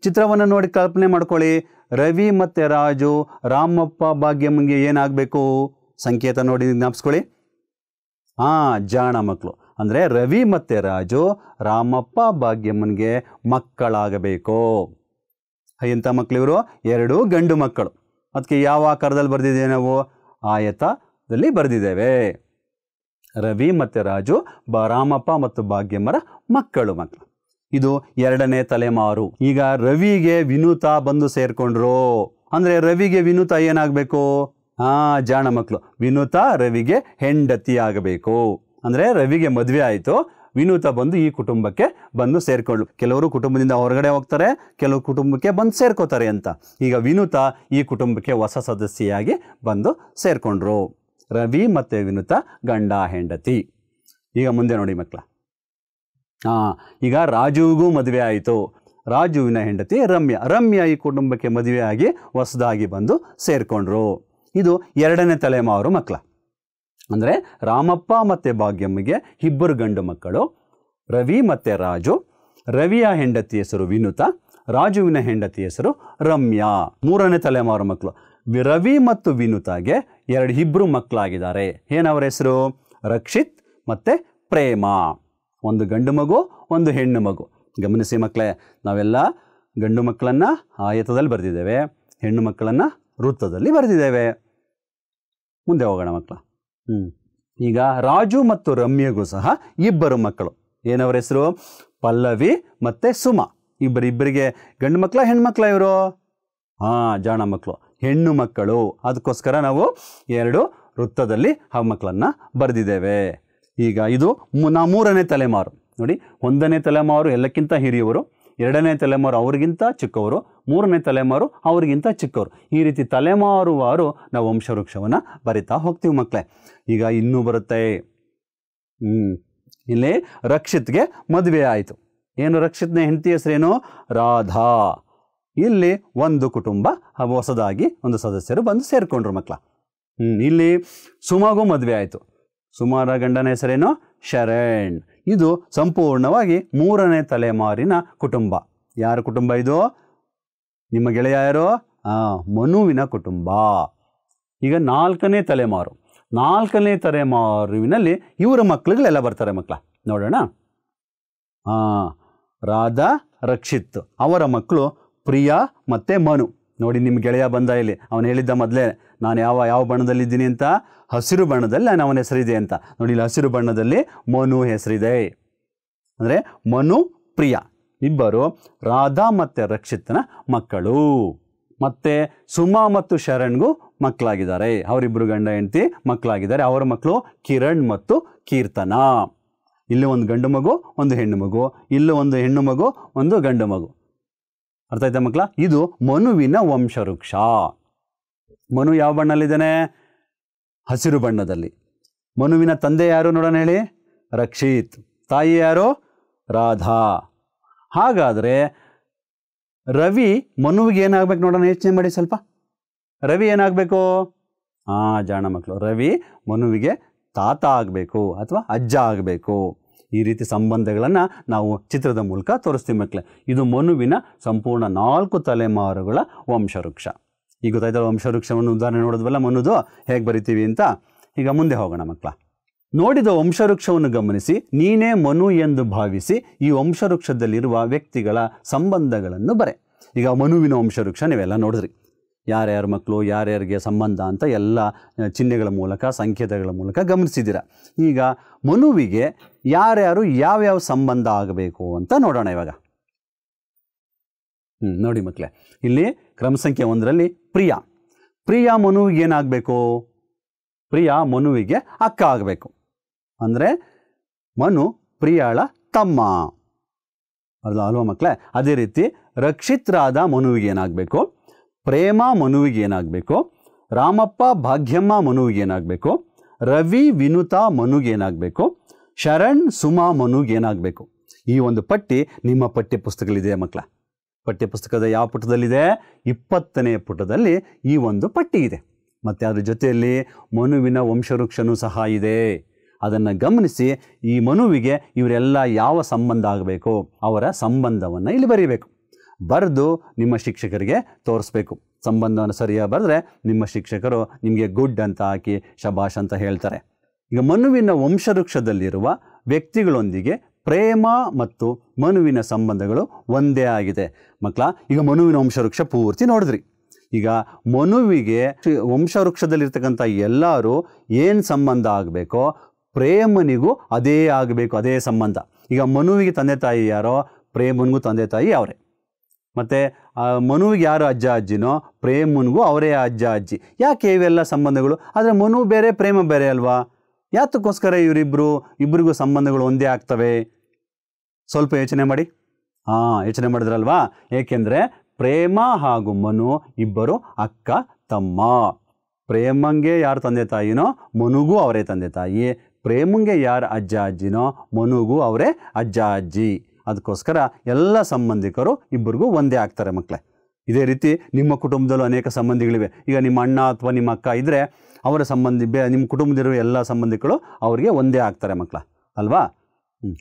ಚಿತ್ರವನ್ನು ನೋಡಿ ಕಲ್ಪನೆ ಮಾಡ್ಕೊಳ್ಳಿ. ರವಿ ಮತ್ತು ರಾಜು ರಾಮಪ್ಪ ಭಾಗ್ಯಮ್ಮಂಗೆ ಏನಾಗಬೇಕು? ಸಂಕೇತ ನೋಡಿ ಜ್ಞಾಪಿಸ್ಕೊಳ್ಳಿ. ಜಾಣ ಮಕ್ಕಳು. ಅಂದರೆ ರವಿ ಮತ್ತು ರಾಜು ರಾಮಪ್ಪ ಭಾಗ್ಯಮ್ಮನಿಗೆ ಮಕ್ಕಳಾಗಬೇಕು. ಎಂಥ ಮಕ್ಕಳಿವರು? 2 ಗಂಡು ಮಕ್ಕಳು. ಅದಕ್ಕೆ ಯಾವ ಆಕಾರದಲ್ಲಿ ಬರೆದಿದ್ದೇವೆ ನಾವು? ಆಯತದಲ್ಲಿ ಬರೆದಿದ್ದೇವೆ. ರವಿ ಮತ್ತು ರಾಜು ರಾಮಪ್ಪ ಮತ್ತು ಭಾಗ್ಯಮ್ಮರ ಮಕ್ಕಳು. ಇದು 2ನೇ ತಲೆಮಾರು. ಈಗ ರವಿಗೆ ವಿನೂತಾ ಬಂದು ಸೇರಿಕೊಂಡ್ರು. ಅಂದರೆ ರವಿಗೆ ವಿನುತ ಏನಾಗಬೇಕು? ಜಾಣ ಮಕ್ಕಳು, ವಿನುತ ರವಿಗೆ ಹೆಂಡತಿ ಆಗಬೇಕು. ಅಂದರೆ ರವಿಗೆ ಮದುವೆ ಆಯಿತು, ವಿನುತ ಬಂದು ಈ ಕುಟುಂಬಕ್ಕೆ ಬಂದು ಸೇರ್ಕೊಳ್ಳು. ಕೆಲವರು ಕುಟುಂಬದಿಂದ ಹೊರಗಡೆ ಹೋಗ್ತಾರೆ, ಕೆಲವು ಕುಟುಂಬಕ್ಕೆ ಬಂದು ಸೇರ್ಕೋತಾರೆ ಅಂತ. ಈಗ ವಿನುತ ಈ ಕುಟುಂಬಕ್ಕೆ ಹೊಸ ಸದಸ್ಯೆಯಾಗಿ ಬಂದು ಸೇರ್ಕೊಂಡ್ರು. ರವಿ ಮತ್ತು ವಿನುತ ಗಂಡ ಹೆಂಡತಿ. ಈಗ ಮುಂದೆ ನೋಡಿ ಮಕ್ಕಳ, ಈಗ ರಾಜುವಿಗೂ ಮದುವೆ ಆಯಿತು. ರಾಜುವಿನ ಹೆಂಡತಿ ರಮ್ಯ ಈ ಕುಟುಂಬಕ್ಕೆ ಮದುವೆಯಾಗಿ ಹೊಸದಾಗಿ ಬಂದು ಸೇರಿಕೊಂಡ್ರು. ಇದು 2ನೇ ತಲೆಮಾರು ಮಕ್ಕಳ. ಅಂದರೆ ರಾಮಪ್ಪ ಮತ್ತು ಭಾಗ್ಯಮ್ಮಗೆ ಇಬ್ಬರು ಗಂಡು ಮಕ್ಕಳು, ರವಿ ಮತ್ತು ರಾಜು. ರವಿಯ ಹೆಂಡತಿ ಹೆಸರು ವಿನುತ, ರಾಜುವಿನ ಹೆಂಡತಿ ಹೆಸರು ರಮ್ಯಾ. 3ನೇ ತಲೆಮಾರು ಮಕ್ಕಳು. ರವಿ ಮತ್ತು ವಿನುತಾಗೆ ಇಬ್ಬರು ಮಕ್ಕಳಾಗಿದ್ದಾರೆ. ಏನವರ ಹೆಸರು? ರಕ್ಷಿತ್ ಮತ್ತು ಪ್ರೇಮ. ಒಂದು ಗಂಡು ಮಗು, ಒಂದು ಹೆಣ್ಣು ಮಗು. ಗಮನಿಸಿ ಮಕ್ಕಳೇ, ನಾವೆಲ್ಲ ಗಂಡು ಮಕ್ಕಳನ್ನು ಆಯತದಲ್ಲಿ ಬರೆದಿದ್ದೇವೆ, ಹೆಣ್ಣು ಮಕ್ಕಳನ್ನು ವೃತ್ತದಲ್ಲಿ ಬರೆದಿದ್ದೇವೆ. ಮುಂದೆ ಹೋಗೋಣ ಮಕ್ಕಳ. ಈಗ ರಾಜು ಮತ್ತು ರಮ್ಯಗೂ ಸಹ ಇಬ್ಬರು ಮಕ್ಕಳು. ಏನವರ ಹೆಸರು? ಪಲ್ಲವಿ ಮತ್ತು ಸುಮ. ಇಬ್ಬರಿಗೆ ಗಂಡು ಮಕ್ಕಳ ಹೆಣ್ಮಕ್ಳ ಇವರು? ಜಾಣ ಮಕ್ಕಳು, ಹೆಣ್ಣು ಮಕ್ಕಳು. ಅದಕ್ಕೋಸ್ಕರ ನಾವು 2 ವೃತ್ತದಲ್ಲಿ ಆ ಮಕ್ಕಳನ್ನು ಬರೆದಿದ್ದೇವೆ. ಈಗ ಇದು 3ನೇ ತಲೆಮಾರು ನೋಡಿ. 1ನೇ ತಲೆಮಾರು ಎಲ್ಲಕ್ಕಿಂತ ಹಿರಿಯವರು, 2ನೇ ತಲೆಮಾರು ಅವ್ರಿಗಿಂತ ಚಿಕ್ಕವರು, 3ನೇ ತಲೆಮಾರು ಅವ್ರಿಗಿಂತ ಚಿಕ್ಕವರು. ಈ ರೀತಿ ತಲೆಮಾರುವಾರು ನಾವು ವಂಶವೃಕ್ಷವನ್ನು ಬರಿತಾ ಹೋಗ್ತೀವಿ ಮಕ್ಕಳೇ. ಈಗ ಇನ್ನೂ ಬರುತ್ತೆ. ಇಲ್ಲಿ ರಕ್ಷಿತ್ಗೆ ಮದುವೆ ಆಯಿತು. ಏನು ರಕ್ಷಿತ್ನ ಹೆಂಡತಿ ಹೆಸರೇನು? ರಾಧಾ. ಇಲ್ಲಿ ಒಂದು ಕುಟುಂಬ ಹೊಸದಾಗಿ ಒಂದು ಸದಸ್ಯರು ಬಂದು ಸೇರಿಕೊಂಡ್ರು ಮಕ್ಕಳ. ಇಲ್ಲಿ ಸುಮಗೂ ಮದುವೆ ಆಯಿತು. ಸುಮಾರ ಗಂಡನ ಹೆಸರೇನು? ಶರಣ್. ಇದು ಸಂಪೂರ್ಣವಾಗಿ 3ನೇ ತಲೆಮಾರಿನ ಕುಟುಂಬ. ಯಾರ ಕುಟುಂಬ ಇದು? ನಿಮ್ಮ ಗೆಳೆಯ ಯಾರು? ಮನುವಿನ ಕುಟುಂಬ. ಈಗ 4ನೇ ತಲೆಮಾರು. 4ನೇ ತಲೆಮಾರುವಿನಲ್ಲಿ ಇವರ ಮಕ್ಕಳುಗಳೆಲ್ಲ ಬರ್ತಾರೆ ಮಕ್ಕಳ. ನೋಡೋಣ. ರಾಧಾ, ರಕ್ಷಿತ್, ಅವರ ಮಕ್ಕಳು ಪ್ರಿಯಾ ಮತ್ತು ಮನು. ನೋಡಿ, ನಿಮ್ಮ ಗೆಳೆಯ ಬಂದ ಇಲ್ಲಿ. ಅವನು ಹೇಳಿದ್ದ ಮೊದಲೇ, ನಾನು ಯಾವ ಬಣ್ಣದಲ್ಲಿದ್ದೀನಿ ಅಂತ. ಹಸಿರು ಬಣ್ಣದಲ್ಲಿ ನಾನು ಅವನ ಹೆಸರಿದೆ ಅಂತ. ನೋಡಿ, ಇಲ್ಲಿ ಹಸಿರು ಬಣ್ಣದಲ್ಲಿ ಮನು ಹೆಸರಿದೆ. ಅಂದರೆ ಮನು, ಪ್ರಿಯಾ ಇಬ್ಬರು ರಾಧಾ ಮತ್ತು ರಕ್ಷಿತ್ನ ಮಕ್ಕಳು. ಮತ್ತು ಸುಮಾ ಮತ್ತು ಶರಣ್ಗೂ ಮಕ್ಕಳಾಗಿದ್ದಾರೆ. ಅವರಿಬ್ಬರು ಗಂಡ ಹೆಂಡತಿ ಮಕ್ಕಳಾಗಿದ್ದಾರೆ. ಅವರ ಮಕ್ಕಳು ಕಿರಣ್ ಮತ್ತು ಕೀರ್ತನ. ಇಲ್ಲಿ ಒಂದು ಗಂಡು ಮಗು, ಒಂದು ಹೆಣ್ಣು ಮಗು. ಇಲ್ಲೂ ಒಂದು ಹೆಣ್ಣು ಮಗು, ಒಂದು ಗಂಡು ಮಗು. ಅರ್ಥ ಆಯ್ತಾ ಮಕ್ಕಳ? ಇದು ಮನುವಿನ ವಂಶವೃಕ್ಷ. ಮನು ಯಾವ ಬಣ್ಣದಲ್ಲಿದ್ದಾನೆ? ಹಸಿರು ಬಣ್ಣದಲ್ಲಿ. ಮನುವಿನ ತಂದೆ ಯಾರು ನೋಡೋಣ ಹೇಳಿ? ರಕ್ಷಿತ್. ತಾಯಿ ಯಾರು? ರಾಧಾ. ಹಾಗಾದರೆ ರವಿ ಮನುವಿಗೆ ಏನಾಗಬೇಕು ನೋಡೋಣ, ಯೋಚನೆ ಮಾಡಿ ಸ್ವಲ್ಪ. ರವಿ ಏನಾಗಬೇಕು? ಜಾಣ ಮಕ್ಕಳು, ರವಿ ಮನುವಿಗೆ ತಾತ ಆಗಬೇಕು ಅಥವಾ ಅಜ್ಜ ಆಗಬೇಕು. ಈ ರೀತಿ ಸಂಬಂಧಗಳನ್ನು ನಾವು ಚಿತ್ರದ ಮೂಲಕ ತೋರಿಸ್ತೀವಿ ಮಕ್ಕಳೇ. ಇದು ಮನುವಿನ ಸಂಪೂರ್ಣ 4 ತಲೆಮಾರುಗಳ ವಂಶವೃಕ್ಷ. ಈಗ ಗೊತ್ತಾಯ್ತಲ್ಲ, ವಂಶವೃಕ್ಷವನ್ನು ಉದಾಹರಣೆ ನೋಡಿದ್ವಲ್ಲ ಮನುದು ಹೇಗೆ ಬರಿತೀವಿ ಅಂತ. ಈಗ ಮುಂದೆ ಹೋಗೋಣ ಮಕ್ಕಳ. ನೋಡಿದ ವಂಶವೃಕ್ಷವನ್ನು ಗಮನಿಸಿ ನೀನೇ ಮನು ಎಂದು ಭಾವಿಸಿ ಈ ವಂಶವೃಕ್ಷದಲ್ಲಿರುವ ವ್ಯಕ್ತಿಗಳ ಸಂಬಂಧಗಳನ್ನು ಬರೆ. ಈಗ ಮನುವಿನ ವಂಶವೃಕ್ಷ ನೀವೆಲ್ಲ ನೋಡಿದ್ರಿ. ಯಾರ್ಯಾರ ಮಕ್ಕಳು, ಯಾರ್ಯಾರಿಗೆ ಸಂಬಂಧ ಅಂತ ಎಲ್ಲ ಚಿಹ್ನೆಗಳ ಮೂಲಕ, ಸಂಕೇತಗಳ ಮೂಲಕ ಗಮನಿಸಿದ್ದೀರ. ಈಗ ಮನುವಿಗೆ ಯಾರ್ಯಾರು ಯಾವ್ಯಾವ ಸಂಬಂಧ ಆಗಬೇಕು ಅಂತ ನೋಡೋಣ ಇವಾಗ. ನೋಡಿ ಮಕ್ಕಳೇ, ಇಲ್ಲಿ ಕ್ರಮ ಸಂಖ್ಯೆ 1ರಲ್ಲಿ ಪ್ರಿಯಾ ಮನುವಿಗೆ ಏನಾಗಬೇಕು? ಪ್ರಿಯಾ ಮನುವಿಗೆ ಅಕ್ಕ ಆಗಬೇಕು. ಅಂದರೆ ಮನು ಪ್ರಿಯಾಳ ತಮ್ಮ ಅಲ್ವಾ ಮಕ್ಕಳೇ? ಅದೇ ರೀತಿ ರಕ್ಷಿತ್ ರಾಧಾ ಮನುವಿಗೆ ಏನಾಗಬೇಕು? ಪ್ರೇಮ ಮನುವಿಗೆ ಏನಾಗಬೇಕು? ರಾಮಪ್ಪ ಭಾಗ್ಯಮ್ಮ ಮನುವಿಗೆ ಏನಾಗಬೇಕು? ರವಿ ವಿನುತಾ ಮನುಗೆ ಏನಾಗಬೇಕು? ಶರಣ್ ಸುಮಾ ಮನುಗೆ ಏನಾಗಬೇಕು? ಈ ಒಂದು ಪಟ್ಟಿ ನಿಮ್ಮ ಪಠ್ಯ ಪುಸ್ತಕದಲ್ಲಿದೆ ಮಕ್ಕಳ. ಪಠ್ಯಪುಸ್ತಕದ ಯಾವ ಪುಟದಲ್ಲಿದೆ? 20ನೇ ಪುಟದಲ್ಲಿ ಈ ಒಂದು ಪಟ್ಟಿ ಇದೆ. ಮತ್ತು ಅದರ ಜೊತೆಯಲ್ಲಿ ಮನುವಿನ ವಂಶವೃಕ್ಷನೂ ಸಹ ಇದೆ. ಅದನ್ನು ಗಮನಿಸಿ ಈ ಮನುವಿಗೆ ಇವರೆಲ್ಲ ಯಾವ ಸಂಬಂಧ ಆಗಬೇಕು, ಅವರ ಸಂಬಂಧವನ್ನು ಇಲ್ಲಿ ಬರೀಬೇಕು. ಬರೆದು ನಿಮ್ಮ ಶಿಕ್ಷಕರಿಗೆ ತೋರಿಸ್ಬೇಕು. ಸಂಬಂಧವನ್ನು ಸರಿಯಾಗಿ ಬರೆದ್ರೆ ನಿಮ್ಮ ಶಿಕ್ಷಕರು ನಿಮಗೆ ಗುಡ್ ಅಂತ ಹಾಕಿ ಶಬಾಷ್ ಅಂತ ಹೇಳ್ತಾರೆ. ಈಗ ಮನುವಿನ ವಂಶವೃಕ್ಷದಲ್ಲಿರುವ ವ್ಯಕ್ತಿಗಳೊಂದಿಗೆ ಪ್ರೇಮ ಮತ್ತು ಮನುವಿನ ಸಂಬಂಧಗಳು ಒಂದೇ ಆಗಿದೆ ಮಕ್ಕಳ. ಈಗ ಮನುವಿನ ವಂಶವೃಕ್ಷ ಪೂರ್ತಿ ನೋಡಿದ್ರಿ. ಈಗ ಮನುವಿಗೆ ವಂಶವೃಕ್ಷದಲ್ಲಿರ್ತಕ್ಕಂಥ ಎಲ್ಲರೂ ಏನು ಸಂಬಂಧ ಆಗಬೇಕೋ ಪ್ರೇಮನಿಗೂ ಅದೇ ಆಗಬೇಕು, ಅದೇ ಸಂಬಂಧ. ಈಗ ಮನುವಿಗೆ ತಂದೆ ತಾಯಿ ಯಾರೋ, ಪ್ರೇಮನಿಗೂ ತಂದೆ ತಾಯಿ ಅವರೇ. ಮತ್ತು ಮನುವಿಗೆ ಯಾರು ಅಜ್ಜ ಅಜ್ಜಿನೋ ಪ್ರೇಮನಿಗೂ ಅವರೇ ಅಜ್ಜ ಅಜ್ಜಿ. ಯಾಕೆ ಇವೆಲ್ಲ ಸಂಬಂಧಗಳು? ಆದರೆ ಮನು ಬೇರೆ ಪ್ರೇಮ ಬೇರೆ ಅಲ್ವಾ? ಯಾತಕ್ಕೋಸ್ಕರ ಇಬ್ಬರಿಗೂ ಸಂಬಂಧಗಳು ಒಂದೇ ಆಗ್ತವೆ? ಸ್ವಲ್ಪ ಯೋಚನೆ ಮಾಡಿ. ಯೋಚನೆ ಮಾಡಿದ್ರಲ್ವಾ? ಏಕೆಂದರೆ ಪ್ರೇಮ ಹಾಗೂ ಮನು ಇಬ್ಬರು ಅಕ್ಕ ತಮ್ಮ. ಪ್ರೇಮಂಗೆ ಯಾರು ತಂದೆ ತಾಯಿನೋ ಮನುಗೂ ಅವರೇ ತಂದೆ ತಾಯಿ, ಪ್ರೇಮಂಗೆ ಯಾರು ಅಜ್ಜ ಅಜ್ಜಿನೋ ಮನುಗೂ ಅವರೇ ಅಜ್ಜ ಅಜ್ಜಿ. ಅದಕ್ಕೋಸ್ಕರ ಎಲ್ಲ ಸಂಬಂಧಿಕರು ಇಬ್ಬರಿಗೂ ಒಂದೇ ಆಗ್ತಾರೆ ಮಕ್ಕಳೇ. ಇದೇ ರೀತಿ ನಿಮ್ಮ ಕುಟುಂಬದಲ್ಲೂ ಅನೇಕ ಸಂಬಂಧಿಗಳಿವೆ. ಈಗ ನಿಮ್ಮ ಅಣ್ಣ ಅಥವಾ ನಿಮ್ಮ ಅಕ್ಕ ಇದ್ದರೆ ಅವರ ನಿಮ್ಮ ಕುಟುಂಬದಲ್ಲಿರುವ ಎಲ್ಲ ಸಂಬಂಧಿಕರು ಅವರಿಗೆ ಒಂದೇ ಆಗ್ತಾರೆ ಮಕ್ಕಳ ಅಲ್ವಾ?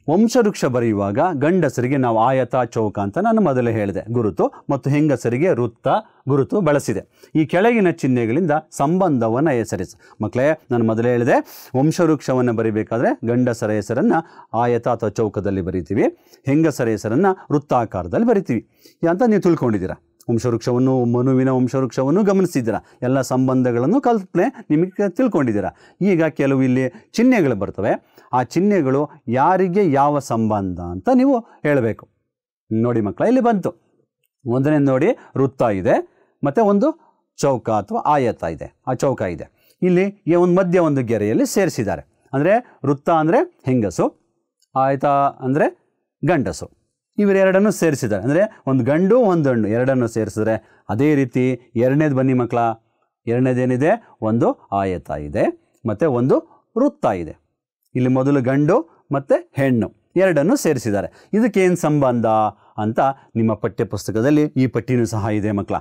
ವಂಶವೃಕ್ಷ ಬರೆಯುವಾಗ ಗಂಡಸರಿಗೆ ನಾವು ಆಯತ, ಚೌಕ ಅಂತ ನಾನು ಮೊದಲೇ ಹೇಳಿದೆ ಗುರುತು, ಮತ್ತು ಹೆಂಗಸರಿಗೆ ವೃತ್ತ ಗುರುತು ಬಳಸಿದೆ. ಈ ಕೆಳಗಿನ ಚಿಹ್ನೆಗಳಿಂದ ಸಂಬಂಧವನ್ನು ಹೆಸರಿಸಿ. ಮಕ್ಕಳೇ, ನಾನು ಮೊದಲೇ ಹೇಳಿದೆ, ವಂಶವೃಕ್ಷವನ್ನು ಬರೀಬೇಕಾದ್ರೆ ಗಂಡಸರ ಹೆಸರನ್ನು ಆಯತ ಅಥವಾ ಚೌಕದಲ್ಲಿ ಬರಿತೀವಿ, ಹೆಂಗಸರ ಹೆಸರನ್ನು ವೃತ್ತಾಕಾರದಲ್ಲಿ ಬರಿತೀವಿ ಅಂತ ನೀವು ತಿಳ್ಕೊಂಡಿದ್ದೀರಾ. ವಂಶವೃಕ್ಷವನ್ನು, ಮನುವಿನ ವಂಶವೃಕ್ಷವನ್ನು ಗಮನಿಸಿದ್ದೀರಾ, ಎಲ್ಲ ಸಂಬಂಧಗಳನ್ನು ಕಲ್ಪನೆ ನಿಮಗೆ ತಿಳ್ಕೊಂಡಿದ್ದೀರಾ. ಈಗ ಕೆಲವು ಇಲ್ಲಿ ಚಿಹ್ನೆಗಳು ಬರ್ತವೆ. ಆ ಚಿಹ್ನೆಗಳು ಯಾರಿಗೆ ಯಾವ ಸಂಬಂಧ ಅಂತ ನೀವು ಹೇಳಬೇಕು. ನೋಡಿ ಮಕ್ಕಳ, ಇಲ್ಲಿ ಬಂತು. ಒಂದನೇ ನೋಡಿ, ವೃತ್ತ ಇದೆ, ಮತ್ತು ಒಂದು ಚೌಕ ಅಥವಾ ಆಯತ ಇದೆ. ಆ ಚೌಕ ಇದೆ. ಇಲ್ಲಿ ಒಂದು ಮಧ್ಯ ಒಂದು ಗೆರೆಯಲ್ಲಿ ಸೇರಿಸಿದ್ದಾರೆ. ಅಂದರೆ ವೃತ್ತ ಅಂದರೆ ಹೆಂಗಸು, ಆಯತ ಅಂದರೆ ಗಂಡಸು. ಇವರೆರಡನ್ನು ಸೇರಿಸಿದ್ದಾರೆ. ಅಂದರೆ ಒಂದು ಗಂಡು ಒಂದು ಹೆಣ್ಣು ಎರಡನ್ನು ಸೇರಿಸಿದ್ರೆ. ಅದೇ ರೀತಿ ಎರಡನೇದು ಬನ್ನಿ ಮಕ್ಕಳ. ಎರಡನೇದೇನಿದೆ? ಒಂದು ಆಯತ ಇದೆ ಮತ್ತು ಒಂದು ವೃತ್ತ ಇದೆ. ಇಲ್ಲಿ ಮೊದಲು ಗಂಡು ಮತ್ತು ಹೆಣ್ಣು ಎರಡನ್ನು ಸೇರಿಸಿದ್ದಾರೆ. ಇದಕ್ಕೇನು ಸಂಬಂಧ ಅಂತ ನಿಮ್ಮ ಪಠ್ಯಪುಸ್ತಕದಲ್ಲಿ ಈ ಪಟ್ಟಿನೂ ಸಹ ಇದೆ ಮಕ್ಕಳ.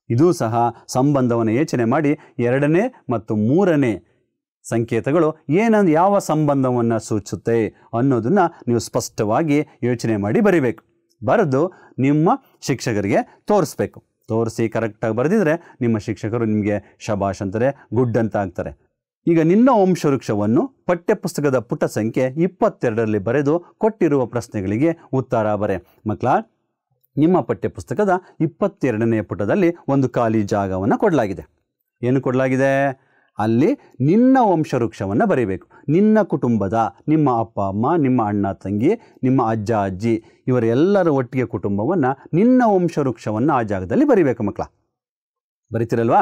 ಇದೂ ಸಹ ಸಂಬಂಧವನ್ನು ಯೋಚನೆ ಮಾಡಿ ಎರಡನೇ ಮತ್ತು ಮೂರನೇ ಸಂಕೇತಗಳು ಯಾವ ಸಂಬಂಧವನ್ನು ಸೂಚಿಸುತ್ತೆ ಅನ್ನೋದನ್ನು ನೀವು ಸ್ಪಷ್ಟವಾಗಿ ಯೋಚನೆ ಮಾಡಿ ಬರಿಬೇಕು. ಬರೆದು ನಿಮ್ಮ ಶಿಕ್ಷಕರಿಗೆ ತೋರಿಸ್ಬೇಕು. ತೋರಿಸಿ ಕರೆಕ್ಟಾಗಿ ಬರೆದಿದ್ರೆ ನಿಮ್ಮ ಶಿಕ್ಷಕರು ನಿಮಗೆ ಶಬಾಷ್ ಅಂತಾರೆ, ಗುಡ್ ಅಂತ ಆಗ್ತಾರೆ. ಈಗ ನಿನ್ನ ವಂಶವೃಕ್ಷವನ್ನು ಪಠ್ಯಪುಸ್ತಕದ ಪುಟ ಸಂಖ್ಯೆ 22ರಲ್ಲಿ ಬರೆದು ಕೊಟ್ಟಿರುವ ಪ್ರಶ್ನೆಗಳಿಗೆ ಉತ್ತರ ಬರೆ. ಮಕ್ಕಳ, ನಿಮ್ಮ ಪಠ್ಯಪುಸ್ತಕದ 22ನೇ ಪುಟದಲ್ಲಿ ಒಂದು ಖಾಲಿ ಜಾಗವನ್ನು ಕೊಡಲಾಗಿದೆ. ಏನು ಕೊಡಲಾಗಿದೆ? ಅಲ್ಲಿ ನಿನ್ನ ವಂಶವೃಕ್ಷವನ್ನು ಬರೀಬೇಕು. ನಿನ್ನ ಕುಟುಂಬದ, ನಿಮ್ಮ ಅಪ್ಪ ಅಮ್ಮ, ನಿಮ್ಮ ಅಣ್ಣ ತಂಗಿ, ನಿಮ್ಮ ಅಜ್ಜ ಅಜ್ಜಿ ಇವರೆಲ್ಲರ ಒಟ್ಟಿಗೆ ಕುಟುಂಬವನ್ನು, ನಿನ್ನ ವಂಶವೃಕ್ಷವನ್ನು ಆ ಜಾಗದಲ್ಲಿ ಬರೀಬೇಕು ಮಕ್ಕಳ. ಬರಿತೀರಲ್ವಾ?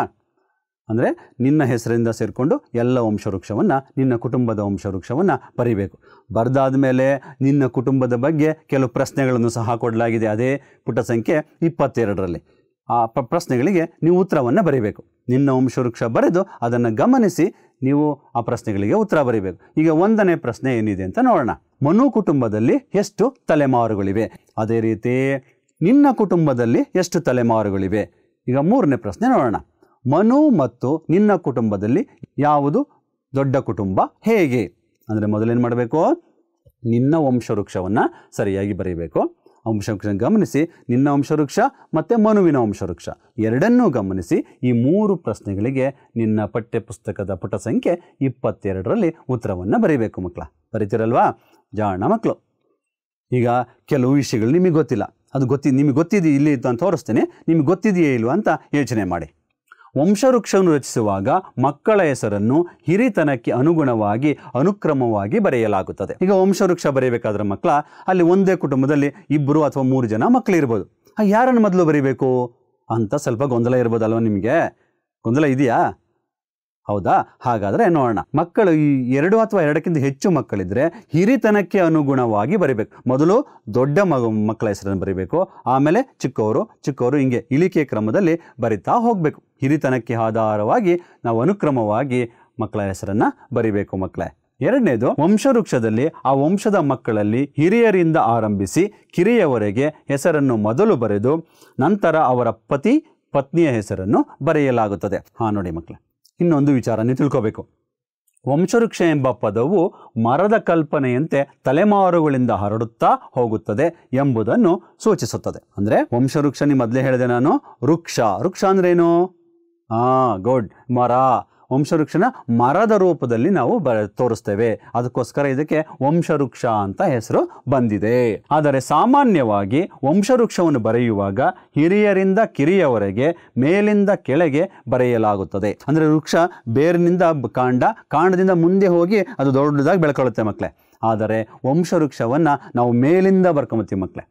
ಅಂದರೆ ನಿನ್ನ ಹೆಸರಿಂದ ಸೇರಿಕೊಂಡು ಎಲ್ಲ ವಂಶವೃಕ್ಷವನ್ನು, ನಿನ್ನ ಕುಟುಂಬದ ವಂಶವೃಕ್ಷವನ್ನು ಬರಿಬೇಕು. ಬರೆದಾದ ಮೇಲೆ ನಿನ್ನ ಕುಟುಂಬದ ಬಗ್ಗೆ ಕೆಲವು ಪ್ರಶ್ನೆಗಳನ್ನು ಸಹ ಕೊಡಲಾಗಿದೆ. ಅದೇ ಪುಟ ಸಂಖ್ಯೆ 22ರಲ್ಲಿ ಆ ಪ್ರಶ್ನೆಗಳಿಗೆ ನೀವು ಉತ್ತರವನ್ನು ಬರೀಬೇಕು. ನಿನ್ನ ವಂಶವೃಕ್ಷ ಬರೆದು ಅದನ್ನು ಗಮನಿಸಿ ನೀವು ಆ ಪ್ರಶ್ನೆಗಳಿಗೆ ಉತ್ತರ ಬರೀಬೇಕು. ಈಗ 1ನೇ ಪ್ರಶ್ನೆ ಏನಿದೆ ಅಂತ ನೋಡೋಣ. ಮನು ಕುಟುಂಬದಲ್ಲಿ ಎಷ್ಟು ತಲೆಮಾರುಗಳಿವೆ? ಅದೇ ರೀತಿ ನಿನ್ನ ಕುಟುಂಬದಲ್ಲಿ ಎಷ್ಟು ತಲೆಮಾರುಗಳಿವೆ? ಈಗ 3ನೇ ಪ್ರಶ್ನೆ ನೋಡೋಣ. ಮನು ಮತ್ತು ನಿನ್ನ ಕುಟುಂಬದಲ್ಲಿ ಯಾವುದು ದೊಡ್ಡ ಕುಟುಂಬ, ಹೇಗೆ? ಅಂದರೆ ಮೊದಲೇನು ಮಾಡಬೇಕು? ನಿನ್ನ ವಂಶವೃಕ್ಷವನ್ನು ಸರಿಯಾಗಿ ಬರೀಬೇಕು. ವಂಶವೃಕ್ಷ ಗಮನಿಸಿ, ನಿನ್ನ ವಂಶವೃಕ್ಷ ಮತ್ತು ಮನುವಿನ ವಂಶವೃಕ್ಷ ಎರಡನ್ನೂ ಗಮನಿಸಿ ಈ 3 ಪ್ರಶ್ನೆಗಳಿಗೆ ನಿನ್ನ ಪಠ್ಯಪುಸ್ತಕದ ಪುಟ ಸಂಖ್ಯೆ 22ರಲ್ಲಿ ಉತ್ತರವನ್ನು ಬರೀಬೇಕು ಮಕ್ಕಳ. ಬರೀತಿರಲ್ವಾ ಜಾಣ ಮಕ್ಕಳು? ಈಗ ಕೆಲವು ವಿಷಯಗಳು ನಿಮಗೆ ಗೊತ್ತಿಲ್ಲ, ಅದು ನಿಮಗೆ ಗೊತ್ತಿದೆಯೇ ಇಲ್ಲಿ ಅಂತ ತೋರಿಸ್ತೇನೆ, ನಿಮಗೆ ಗೊತ್ತಿದೆಯೇ ಇಲ್ವಾ ಅಂತ ಯೋಚನೆ ಮಾಡಿ. ವಂಶವೃಕ್ಷವನ್ನು ರಚಿಸುವಾಗ ಮಕ್ಕಳ ಹೆಸರನ್ನು ಹಿರಿತನಕ್ಕೆ ಅನುಗುಣವಾಗಿ ಅನುಕ್ರಮವಾಗಿ ಬರೆಯಲಾಗುತ್ತದೆ. ಈಗ ವಂಶವೃಕ್ಷ ಬರೆಯಬೇಕಾದ್ರೆ ಮಕ್ಕಳ ಅಲ್ಲಿ ಒಂದೇ ಕುಟುಂಬದಲ್ಲಿ 2 ಅಥವಾ 3 ಜನ ಮಕ್ಕಳಿರ್ಬೋದು. ಯಾರನ್ನು ಮೊದಲು ಬರೀಬೇಕು ಅಂತ ಸ್ವಲ್ಪ ಗೊಂದಲ ಇರ್ಬೋದಲ್ವ ನಿಮಗೆ? ಗೊಂದಲ ಇದೆಯಾ? ಹೌದಾ? ಹಾಗಾದರೆ ನೋಡೋಣ. ಮಕ್ಕಳು ಈ 2 ಅಥವಾ 2ಕ್ಕಿಂತ ಹೆಚ್ಚು ಮಕ್ಕಳಿದ್ರೆ ಹಿರಿತನಕ್ಕೆ ಅನುಗುಣವಾಗಿ ಬರೀಬೇಕು. ಮೊದಲು ದೊಡ್ಡ ಮಕ್ಕಳ ಹೆಸರನ್ನು ಬರೀಬೇಕು, ಆಮೇಲೆ ಚಿಕ್ಕವರು ಹಿಂಗೆ ಇಳಿಕೆ ಕ್ರಮದಲ್ಲಿ ಬರಿತಾ ಹೋಗಬೇಕು. ಹಿರಿತನಕ್ಕೆ ಆಧಾರವಾಗಿ ನಾವು ಅನುಕ್ರಮವಾಗಿ ಮಕ್ಕಳ ಹೆಸರನ್ನು ಬರಿಬೇಕು ಮಕ್ಕಳೇ. 2ನೇದು, ವಂಶವೃಕ್ಷದಲ್ಲಿ ಆ ವಂಶದ ಮಕ್ಕಳಲ್ಲಿ ಹಿರಿಯರಿಂದ ಆರಂಭಿಸಿ ಕಿರಿಯವರೆಗೆ ಹೆಸರನ್ನು ಮೊದಲು ಬರೆದು ನಂತರ ಅವರ ಪತಿ ಪತ್ನಿಯ ಹೆಸರನ್ನು ಬರೆಯಲಾಗುತ್ತದೆ. ನೋಡಿ ಮಕ್ಕಳೇ, ಇನ್ನೊಂದು ವಿಚಾರ ನೀವು ತಿಳ್ಕೋಬೇಕು. ವಂಶವೃಕ್ಷ ಎಂಬ ಪದವು ಮರದ ಕಲ್ಪನೆಯಂತೆ ತಲೆಮಾರುಗಳಿಂದ ಹರಡುತ್ತಾ ಹೋಗುತ್ತದೆ ಎಂಬುದನ್ನು ಸೂಚಿಸುತ್ತದೆ. ಅಂದರೆ ವಂಶವೃಕ್ಷ ನೀವು ಮೊದಲೇ ಹೇಳಿದೆ ನಾನು, ವೃಕ್ಷ ಅಂದ್ರೇನು? ಗುಡ್, ಮರ. ವಂಶವೃಕ್ಷನ ಮರದ ರೂಪದಲ್ಲಿ ನಾವು ತೋರಿಸ್ತೇವೆ, ಅದಕ್ಕೋಸ್ಕರ ಇದಕ್ಕೆ ವಂಶವೃಕ್ಷ ಅಂತ ಹೆಸರು ಬಂದಿದೆ. ಆದರೆ ಸಾಮಾನ್ಯವಾಗಿ ವಂಶವೃಕ್ಷವನ್ನು ಬರೆಯುವಾಗ ಹಿರಿಯರಿಂದ ಕಿರಿಯವರೆಗೆ ಮೇಲಿಂದ ಕೆಳಗೆ ಬರೆಯಲಾಗುತ್ತದೆ. ಅಂದರೆ ವೃಕ್ಷ ಬೇರಿನಿಂದ ಕಾಂಡದಿಂದ ಮುಂದೆ ಹೋಗಿ ಅದು ದೊಡ್ಡದಾಗಿ ಬೆಳ್ಕೊಳ್ಳುತ್ತೆ ಮಕ್ಕಳೇ. ಆದರೆ ವಂಶವೃಕ್ಷವನ್ನು ನಾವು ಮೇಲಿಂದ ಬರ್ಕೊಂಬತ್ತೀವಿ ಮಕ್ಕಳೇ.